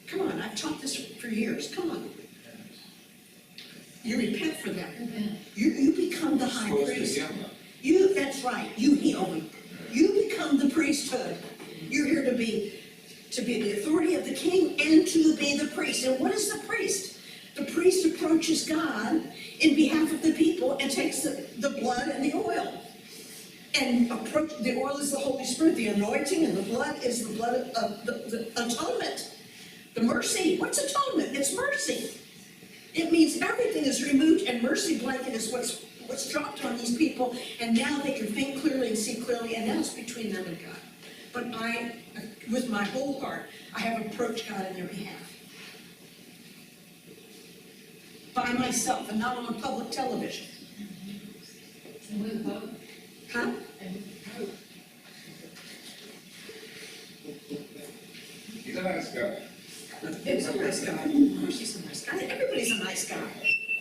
Come on, I've taught this for years, come on. You repent for them. You become the high priest. That's right, you heal them. You become the priesthood. You're here to be the authority of the king and to be the priest. And what is the priest? The priest approaches God in behalf of the people and takes the blood and the oil. And the oil is the Holy Spirit, the anointing, and the blood is the blood of the atonement. The mercy. What's atonement? It's mercy. It means everything is removed, and mercy blanket is what's dropped on these people, and now they can think clearly and see clearly, and now it's between them and God. But I, with my whole heart, I have approached God in their behalf. By myself, and not on public television. Huh? He's a nice guy. He's a nice guy. Of course he's a nice guy. Everybody's a nice guy.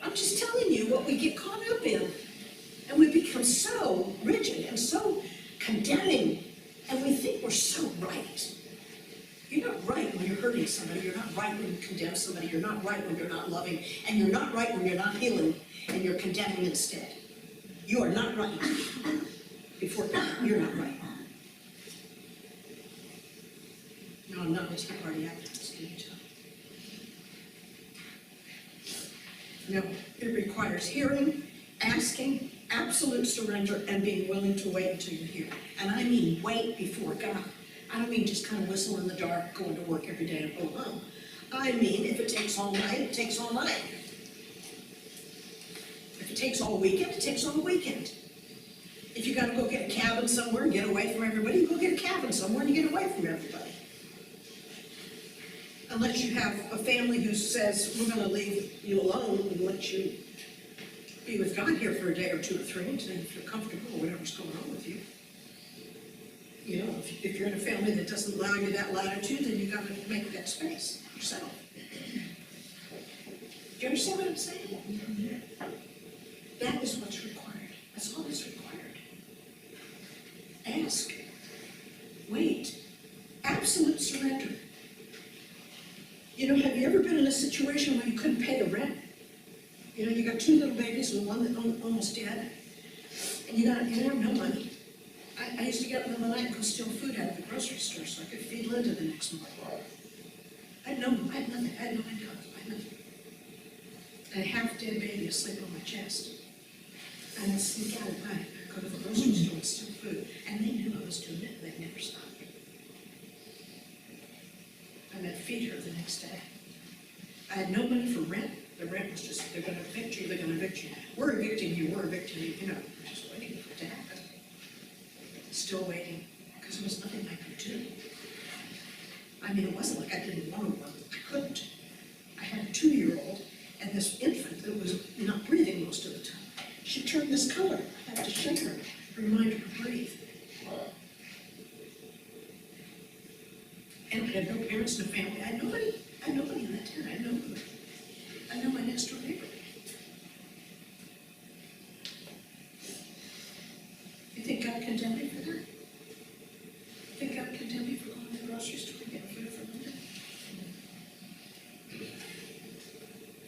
I'm just telling you what we get caught up in. And we become so rigid and so condemning. And we think we're so right. You're not right when you're hurting somebody. You're not right when you condemn somebody. You're not right when you're not loving. And you're not right when you're not healing and you're condemning instead. You are not right. Before God, you're not right. No, I'm not Mr. Cardiac. No, it requires hearing, asking, absolute surrender, and being willing to wait until you hear. And I mean wait before God. I don't mean just kind of whistle in the dark, going to work every day and go home. I mean, if it takes all night, it takes all night. If it takes all weekend, it takes all weekend. If you gotta go get a cabin somewhere and get away from everybody, you go get a cabin somewhere and you get away from everybody. Unless you have a family who says, we're gonna leave you alone and let you be with God here for a day or two or three until you feel comfortable or whatever's going on with you. You know, if you're in a family that doesn't allow you that latitude, then you gotta make that space yourself. Do you understand what I'm saying? That is what's required. That's all that's required. Ask. Wait. Absolute surrender. You know, have you ever been in a situation where you couldn't pay the rent? You know, you got two little babies and one that almost dead, and you have no money. I used to get up in the middle of the night and go steal food out of the grocery store so I could feed Linda the next morning. I had nothing. I had no income. I had nothing. And a half-dead baby asleep on my chest. And I'd sneak out at night, I'd go to the grocery store and steal food. And they knew I was doing it, and they'd never stop. And I'd feed her the next day. I had no money for rent. The rent was just, they're gonna evict you, they're gonna evict you. We're evicting you, you know, just waiting for it to happen. Still waiting, because there was nothing I could do. I mean, it wasn't like I didn't want one, I couldn't. I had a 2-year-old and this infant that was not breathing most of the time. She turned this color, I had to shake her, remind her to breathe. And I had no parents, no family, I had nobody in that town, I know my next door neighbor. You think God condemned me for that? You think God condemned me for going to the grocery store and getting food for Linda?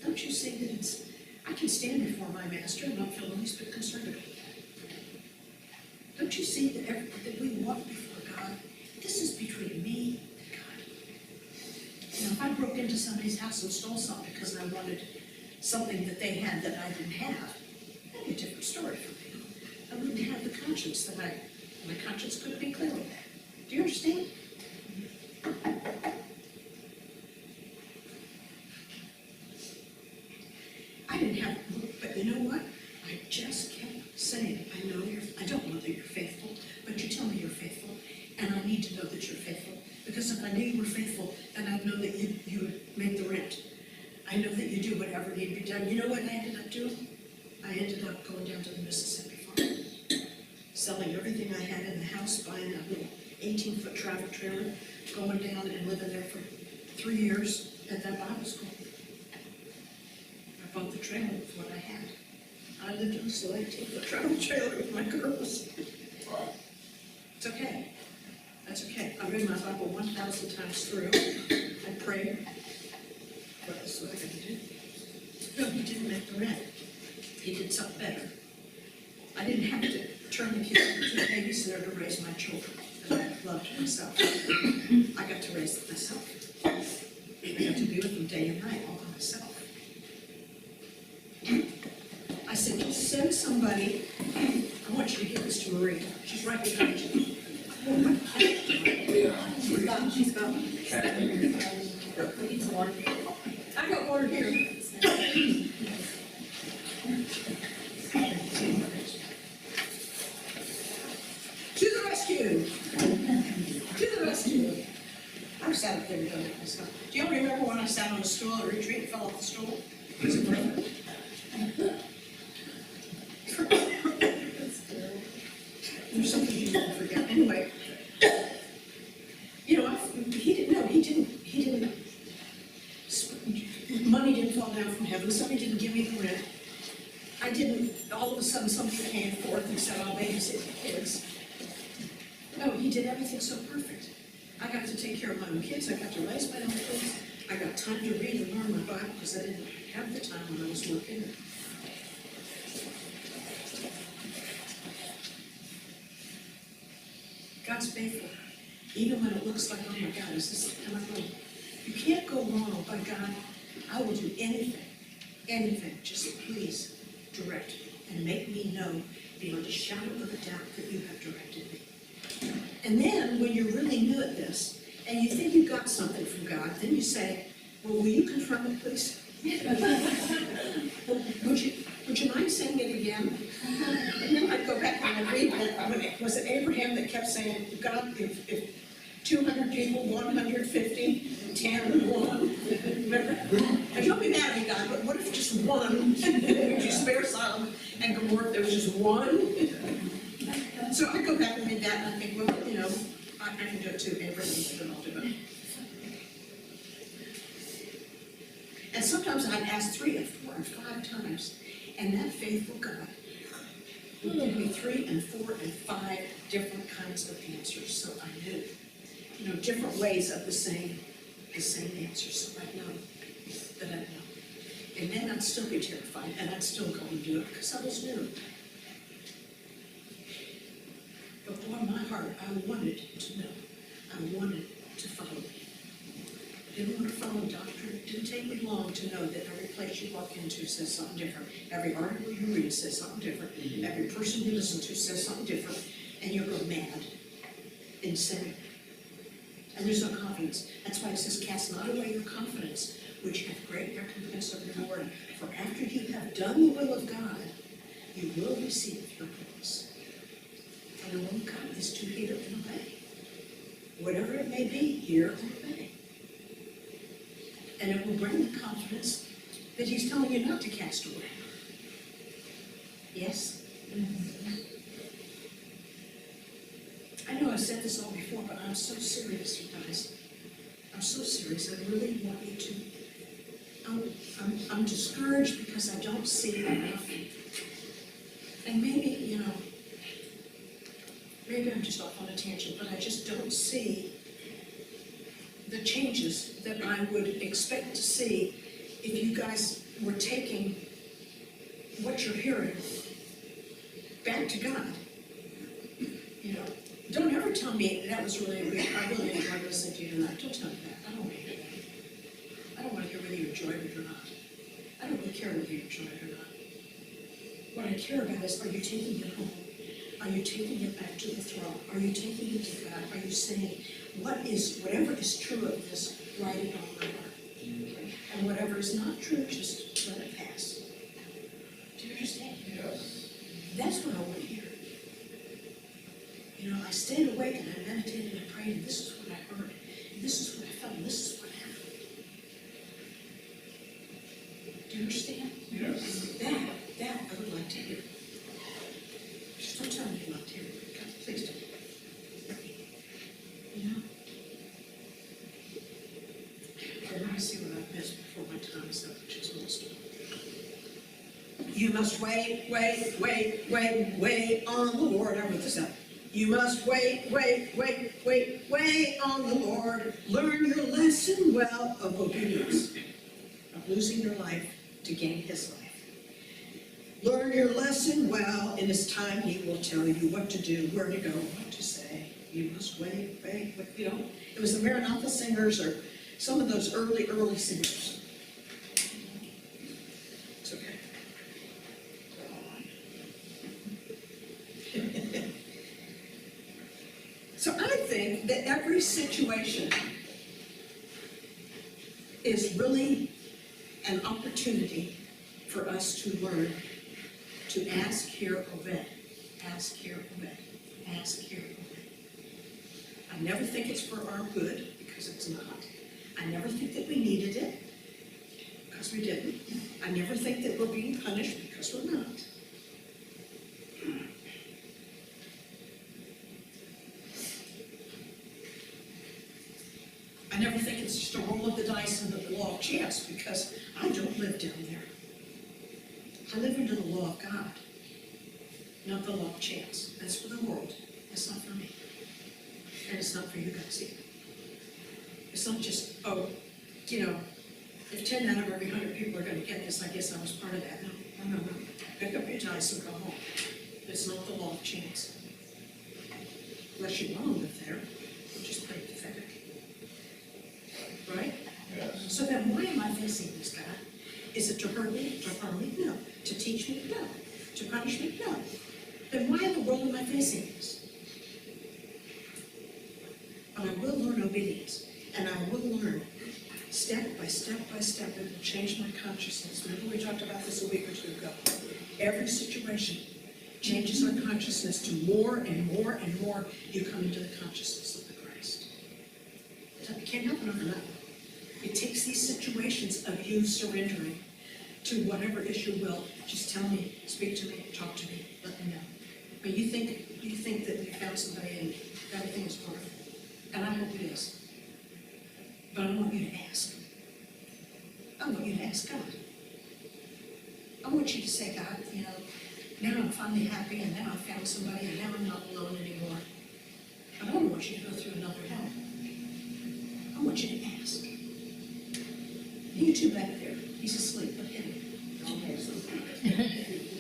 Don't you see that I can stand before my master and not feel the least bit concerned about that? Don't you see that we walk before God? This is between me and God. You know, if I broke into somebody's house and stole something because I wanted something that they had that I didn't have, that'd be a different story for me. I wouldn't have the conscience that my conscience couldn't be clear with that. Do you understand? I didn't have, but you know what? I just kept saying, I don't know that you're faithful, but you tell me you're faithful, and I need to know that you're faithful. Because if I knew you were faithful, then I'd know that you would make the rent. I know that you do whatever needs to be done. You know what I ended up doing? I ended up going down to the Mississippi farm, selling everything I had in the house, buying a little 18-foot travel trailer, going down and living there for 3 years at that Bible school. I bought the trailer with what I had. I lived in this little 18-foot travel trailer with my girls. Wow. It's okay. That's okay. I read my Bible 1,000 times through. I prayed. What else was I going to do? No, he didn't make the rent. He did something better. I didn't have to turn the kids into a babysitter to raise my children that I loved myself. I got to raise them myself. I got to be with them day and night all by myself. I said, just send somebody. I want you to give this to Maria. She's right behind you. She's gone. I got water here. To the rescue! To the rescue! I sat up there and done it myself. Do y'all remember when I sat on a stool at a retreat and fell off the stool? It was a brother. There's something you never forget. Anyway, you know, he didn't, money didn't fall down from heaven. Somebody didn't give me the rent. I didn't, all of a sudden somebody came forth and said, I'll babysit the kids. No, he did everything so perfect. I got to take care of my own kids. I got to raise my own kids. I got time to read and learn my Bible because I didn't have the time when I was working. God's faithful, even when it looks like, oh my God, is this, am I going? You can't go wrong by God. I will do anything, just please direct and make me know beyond a shadow of a doubt that you have directed me. And then, when you're really new at this, and you think you got something from God, then you say, well, will you confirm it, please? Would you mind saying it again? And then I'd go back and I'd read, was it Abraham that kept saying, God, if 200 people, 150, 10, 1, remember? And don't be mad at me, God, but what if just one? Would you spare Sodom and Gomorrah if there was just one? So I go back and read that and I think, well, you know, I can do it too, Abraham said I'll do it. And sometimes I'd ask 3 and 4 and 5 times, and that faithful God would give me 3 and 4 and 5 different kinds of answers, so I knew. You know, different ways of the same answer, so I know that I know. And then I'd still be terrified, and I'd still go and do it, because I was new. But boy, my heart, I wanted to know. I wanted to follow me. I didn't want to follow doctrine. It didn't take me long to know that every place you walk into says something different. Every article you read says something different. Every person you listen to says something different. And you'll go mad, insane. And there's no confidence. That's why it says, cast not away your confidence, which hath great recompense of your reward. For after you have done the will of God, you will receive your promise. And the will of God is to hear and obey. Whatever it may be, hear and obey. And it will bring the confidence that he's telling you not to cast away. Yes? Mm-hmm. I know I've said this all before, but I'm so serious, you guys. I'm so serious. I really want you to. I'm discouraged because I don't see enough. And maybe, you know, maybe I'm just off on a tangent, but I just don't see the changes that I would expect to see if you guys were taking what you're hearing back to God. You know, don't ever tell me that was really weird. I really enjoyed listening to you tonight. Don't tell me that. I don't want to hear that. I don't want to hear whether you enjoyed it or not. I don't really care whether you enjoyed it or not. What I care about is, are you taking it home? Are you taking it back to the throne? Are you taking it to God? Are you saying, whatever is true of this, write it on my heart? And whatever is not true, just let it pass. Do you understand? Yes. That's what I want to hear. You know, I stayed awake and I meditated and prayed, and this is what I heard. And this is what I felt, and this is what happened. this before my time is up, which is most of it. You must wait on the Lord. I wrote this up. You must wait on the Lord. Learn your lesson well of obedience, of losing your life to gain his life. Learn your lesson well. In his time, he will tell you what to do, where to go, what to say. You must wait. You know, it was the Maranatha singers or some of those early singers. It's okay. So I think that every situation is really an opportunity for us to learn to ask, hear, obey. Ask, hear, obey. Ask, hear, obey. I never think it's for our good, because it's not. I never think that we needed it, because we didn't. I never think that we're being punished, because we're not. I never think it's just a roll of the dice under the law of chance, because I don't live down there. I live under the law of God, not the law of chance. That's for the world. That's not for me. And it's not for you guys either. It's not just, oh, you know, if 10 out of every 100 people are going to get this, I guess I was part of that. No. Pick up your dice and go home. It's not the law of chance. Unless you want to live there, which is pretty pathetic. Right? Yes. So then why am I facing this, God? Is it to hurt me? To harm me? No. To teach me? No. To punish me? No. Then why in the world am I facing this? But I will learn obedience. And I will learn step by step by step. It will change my consciousness. Remember we talked about this a week or two ago. Every situation changes our consciousness to more and more and more. You come into the consciousness of the Christ. It can't happen overnight. It takes these situations of you surrendering to whatever issue will. Just tell me, speak to me, talk to me, let me know. But you think that you found somebody and everything is wonderful. And I hope it is. But I want you to ask. I want you to ask God. I want you to say, God, you know, now I'm finally happy and now I found somebody and now I'm not alone anymore. But I don't want you to go through another hell. I want you to ask. You two back there, he's asleep, but him.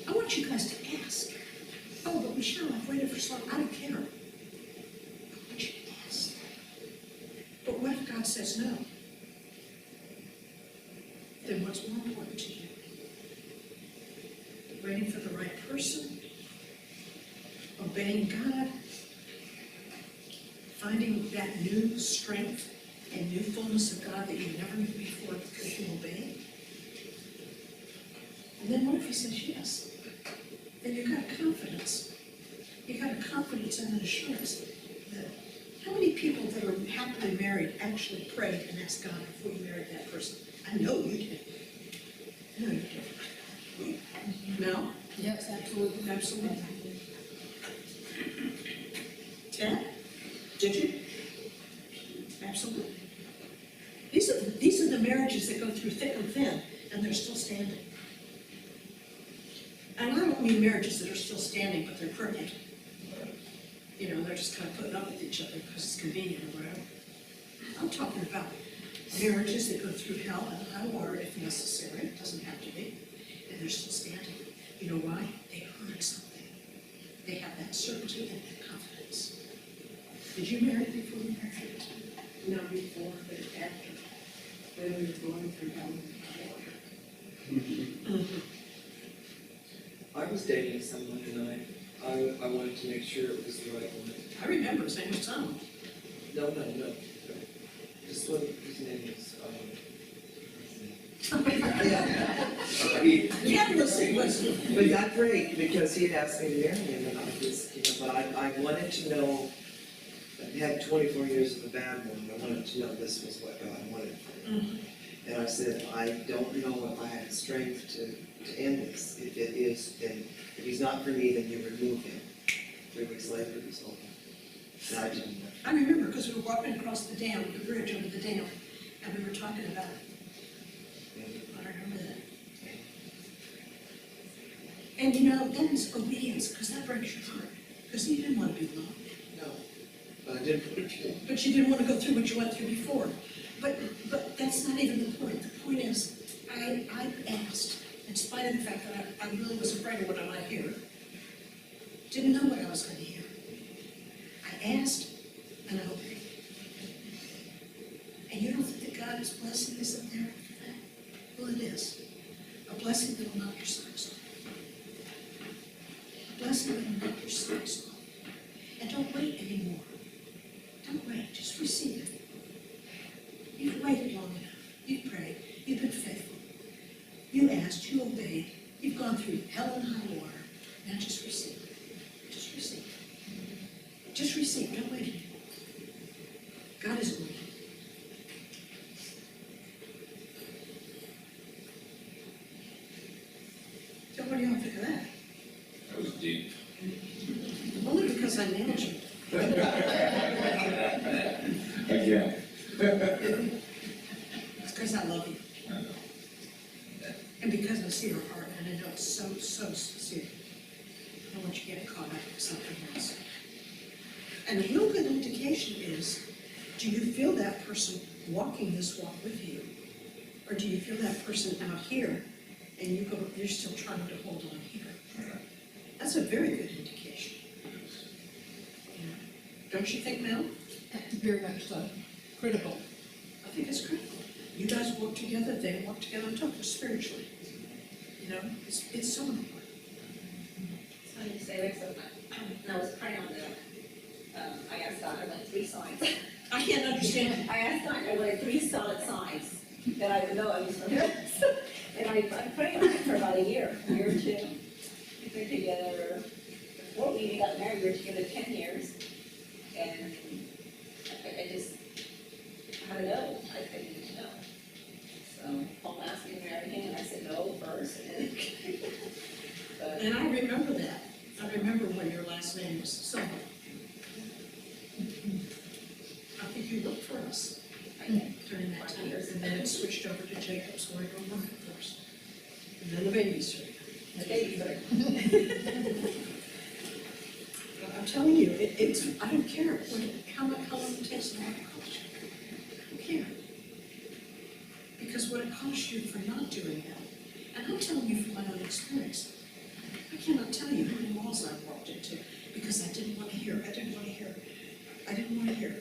I want you guys to ask. Oh, but Michelle, I've waited for so long. I don't care. I want you to ask. But what if God says no? Then what's more important to you? Waiting for the right person? Obeying God? Finding that new strength and new fullness of God that you never knew before because you obeyed? And then what if he says yes? Then you've got confidence. You've got a confidence and an assurance that how many people that are happily married actually prayed and asked God before you married that person? I know you did. No, you did. No? Yes, absolutely. Absolutely. Ted? Did you? Absolutely. These are the marriages that go through thick and thin, and they're still standing. And I don't mean marriages that are still standing, but they're crooked. You know, they're just kind of putting up with each other because it's convenient or whatever. I'm talking about marriages that go through hell and high water if necessary. It doesn't have to be. And they're still standing. You know why? They heard something. They have that certainty and that confidence. Did you marry before you married? Not before, but after. When we were going through hell and high water. I was dating someone and I wanted to make sure it was the right one. I remember his name was Tom. No. This one, his name is, Yeah, was but got great because he had asked me to marry him and I just, but I wanted to know, I had 24 years of a bad one. I wanted to know this was what God wanted for me. And I said, I don't know if I have the strength to end this. If it is, then, if he's not for me, then you remove him. 3 weeks later, it was over. And I didn't know. I remember because we were walking across the dam, the bridge over the dam, and we were talking about I remember that. And you know, that is obedience, because that breaks your heart, because you didn't want to be alone. No, but I did put it through. But you didn't want to go through what you went through before. But that's not even the point. The point is, I asked, in spite of the fact that I really was afraid of what I might hear. Didn't know what I was going to hear. I asked, and I obeyed. And you don't think that God's blessing is up there for that? Well, it is. A blessing that will knock your socks off. A blessing that will knock your socks off. And don't wait anymore. Don't wait, just receive it. You've waited long enough. You've prayed. You've been faithful. You asked, you obeyed. You've gone through hell and high water. Now just receive it. Just receive it. Just receive. Don't wait anymore. God is waiting. So what do y'all think of that? That was deep. Only because I nailed you. Again. It's because I love you. I know. And because I see your heart, and I know it's so, so sincere. I don't want you getting caught up in something else. And a real good indication is, do you feel that person walking this walk with you? Or do you feel that person out here, and you're still trying to hold on here? That's a very good indication. Don't you think, Mel? Very much so. Critical. I think it's critical. You guys work together, they work together, I'm talking spiritually. You know, it's so important. It's funny you say that, so when I was praying on the, I asked God, I wanted 3 signs. I can't understand. I asked God, I wanted 3 solid signs that I would know I was from this. And I prayed on it for about a year or 2. We've been together, before we even got married, we were together 10 years. And I just, how to know? I needed to know. So Paul asked me to marry him, and I said no first, and then. But And I remember that. I remember when your last name was Silva. I think you worked for us during that time. And then it switched over to Jacob's where you were working first. And then the baby started. the baby started. I'm telling you, it's, I don't care how long it takes and what it costs you. I don't care. Because what it costs you for not doing that, and I'm telling you from my own experience, I cannot tell you how many walls I've walked into because I didn't want to hear, I didn't want to hear, I didn't want to hear.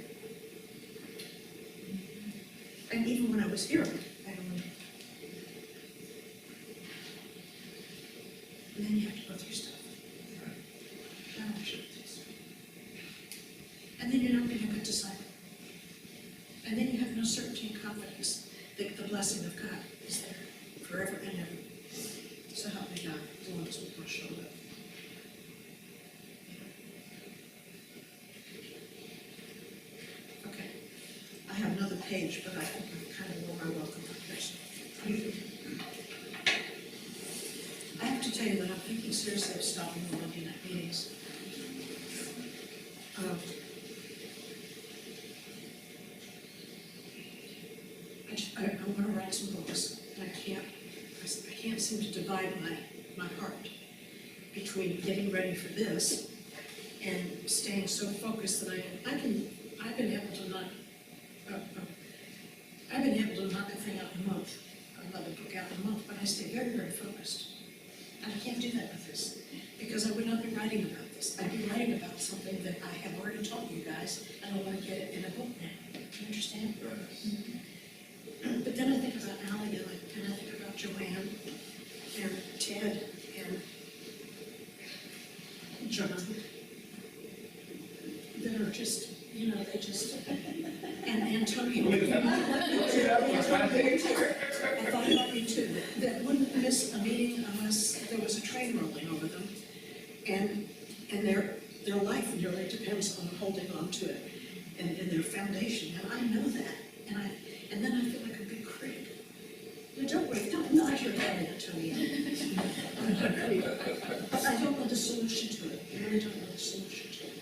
And even when I was hearing, I didn't want to hear. And then you have to go through stuff. And then you're not being a good disciple. And then you have no certainty and confidence that the blessing of God is there forever and ever. So help me God, as long as we can show up. Okay. I have another page, but I think I've kind of wore my welcome here. I have to tell you that I'm thinking seriously of stopping the Monday night meetings. I want to write some books, and I can't seem to divide my heart between getting ready for this and staying so focused that I've been able to knock a thing out in a month, another book out in a month, but I stay very, very focused. And I can't do that with this, because I would not be writing about this. I'd be writing about something that I have already told you guys, and I want to get it in a book now. Do you understand? But then I think about Allie, and I think about Joanne, and Ted, and John, that are just, they just, and Antonio. I thought about you too, that wouldn't miss a meeting unless there was a train rolling over them, and their life really depends on holding on to it and their foundation, and I know that, and then I feel like a big critic. No, don't worry, don't nod your head, Antonio. But I don't know the solution to it. I really don't know the solution to it.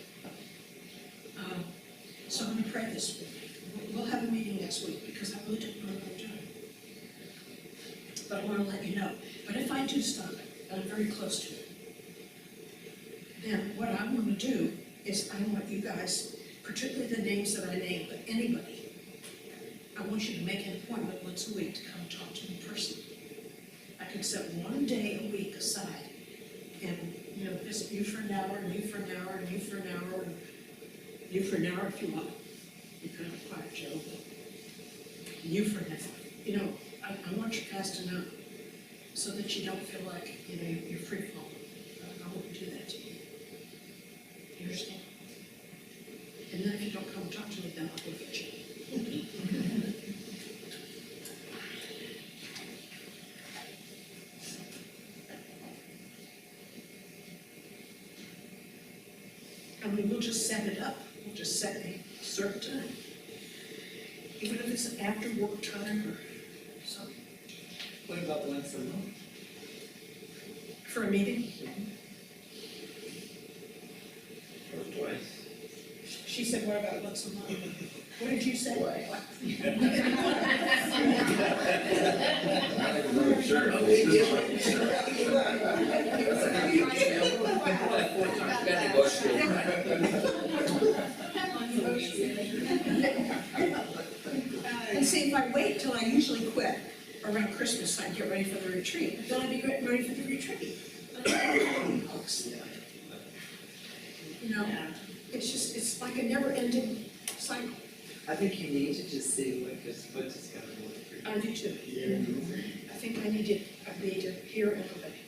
So I'm going to pray this week. We'll have a meeting next week because I really don't know what I'm doing. but I wanna let you know. But if I do stop it, and I'm very close to it, then what I wanna do is I want you guys, particularly the names that I named, but anybody, I want you to make an appointment once a week to come talk to me personally. I could set one day a week aside and, visit you for an hour, and you for an hour, and you for an hour, and you for an hour if you want. You're kind of a quiet Joe, but you for an hour. I want you guys to know, so that you don't feel like, you're free falling. I won't do that to you. You understand? And then if you don't come and talk to me, then I'll go get you. I mean, we'll just set it up. We'll just set a certain time. Even if it's after work time or something. What about once a month? For a meeting? Or twice. She said, what about once a month? What did you say? And see, if I wait till I usually quit around Christmas, I'd get ready for the retreat, then I'd be ready for the retreat. It's like a never-ending cycle. I think you need to just see what is gonna work for you. I do too. I think I need to hear everybody.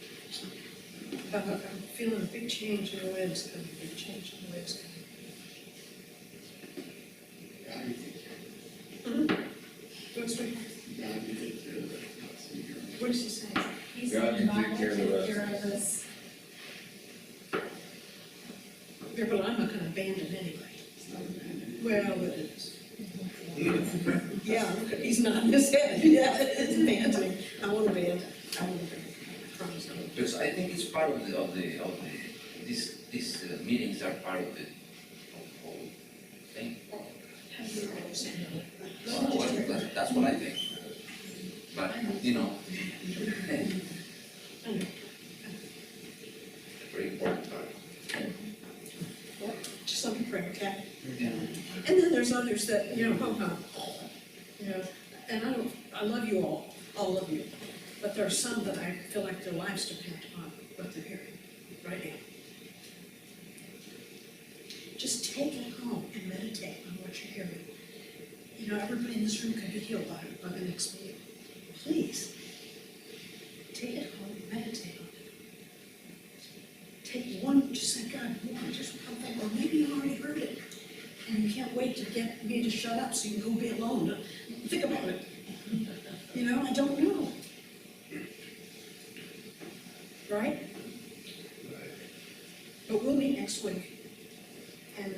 But I'm feeling a big change in the way it's coming, big change in the way it's coming. What's right? What does he say? He God said can the Bible take care of the take rest. care of us. Yeah, but I'm not gonna abandon anybody. Well, it is. Yeah, he's nodding his head, yeah, it's abandoning. I won't abandon, I promise I won't. Because I think it's part of these meetings are part of the whole thing. Well, that's what I think. But, very important part. Just let me pray, okay? Yeah. And then there's others that, and I love you all of you, but there are some that I feel like their lives depend on what they're hearing right now. Just take it home and meditate on what you're hearing. Everybody in this room can be healed by the next meeting. Please, take it home and meditate on it. Take one, just say, God, just one thing, or maybe you already heard it, and you can't wait to get me to shut up so you can go be alone. Think about it. I don't know. Right? But we'll meet next week, and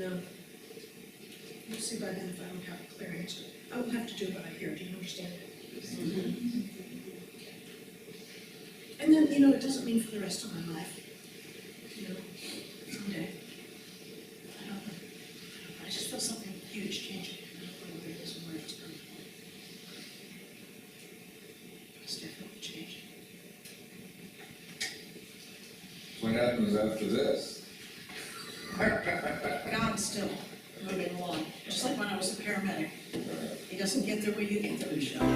we'll see by then if I don't have a clear answer. I will have to do what I hear. Do you understand? And then, it doesn't mean for the rest of my life. Someday. I don't know. I just feel something huge changing. I don't know what it is and where it's coming from. It's definitely changing. What happens after this? God's still moving along, just like when I was a paramedic. He doesn't get there when you get there, Michelle.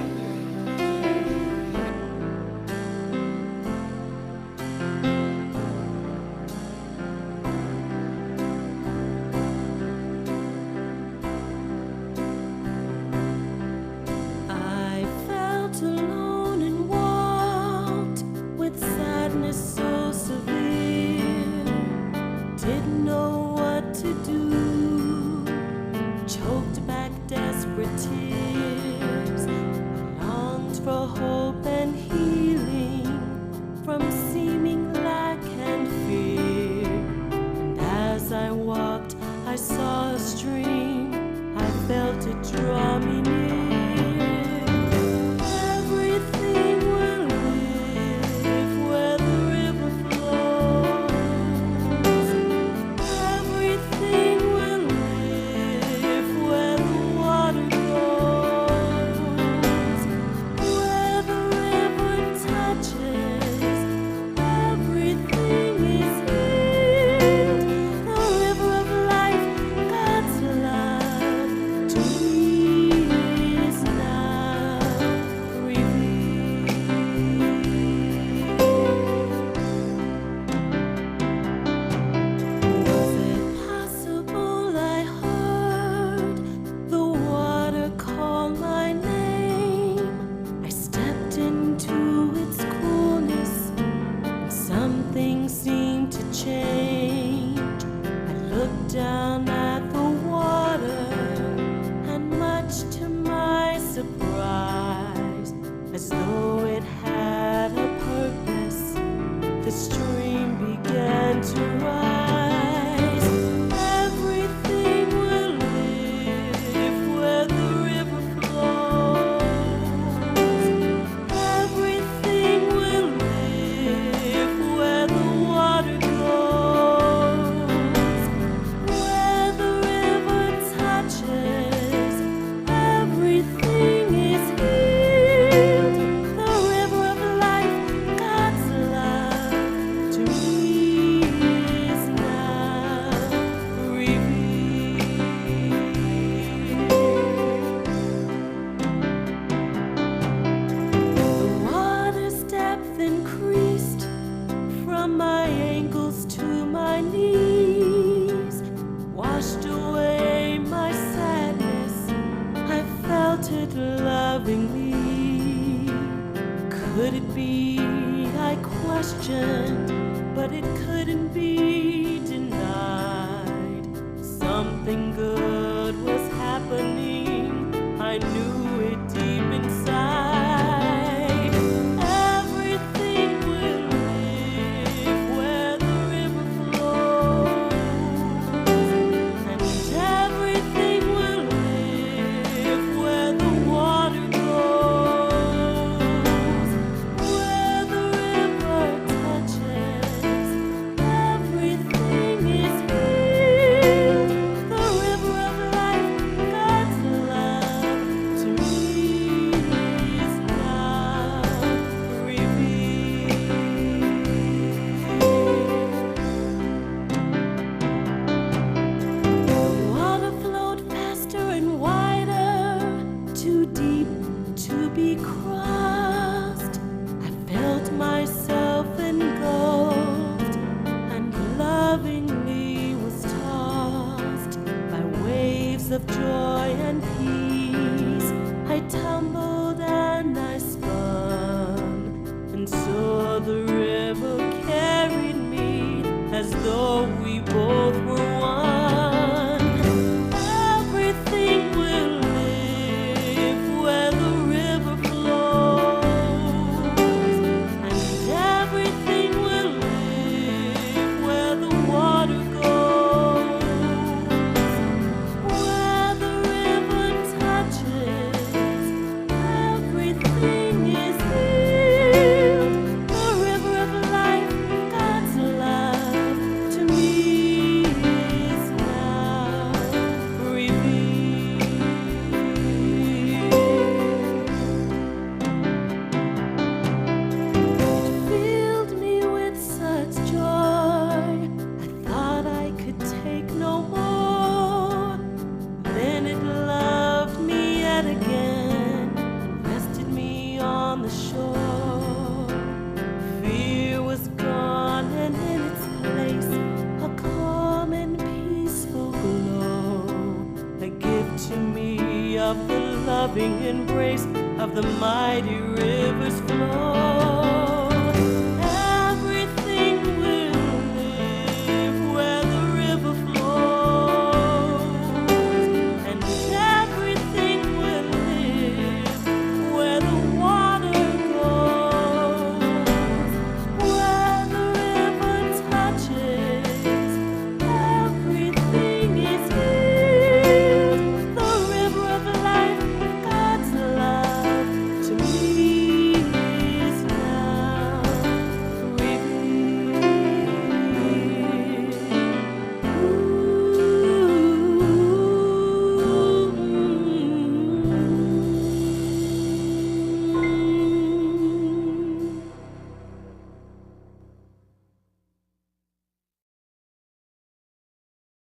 I felt alone and walked with sadness so severe. Didn't know what to do. Choked back desperate tears. Longed for hope and healing from seeming lack and fear. And as I walked, I saw a stream. I felt it draw me near. Everything will live where the river flows. Everything will live where the water goes. surprise, as though it had a purpose. The stream began to rise. Everything will live where the river flows. Everything will live where the water goes. Where the river touches, everything is healed. The river of life, God's love, to me is now revealed. The water's depth increased from my ankles to my knees, washed away my sadness. I felt it loving me. Could it be, I questioned, but it couldn't be denied. Something good was happening, I knew it deep inside. Everything will live where the river flows, and everything will live where the water goes. Where the river touches, everything is healed. The river of life, God's love, to me is now revealed. The water flowed faster and wider, too deep to be crossed. I felt myself engulfed and lovingly was tossed by waves of joy and peace. I tumbled and I spun, and so the river carried me as though we both were one. Everything will live where the river flows, and everything will live where the water goes. Where the river touches, everything is healed. The river of life, God's love, to me is now revealed. It filled me with such joy, I thought I could take no more. Then it loved me yet again, and rested me on the shore. Fear was gone, and in its place a calm and peaceful glow, a gift to me of the loving embrace of the mighty river's flow.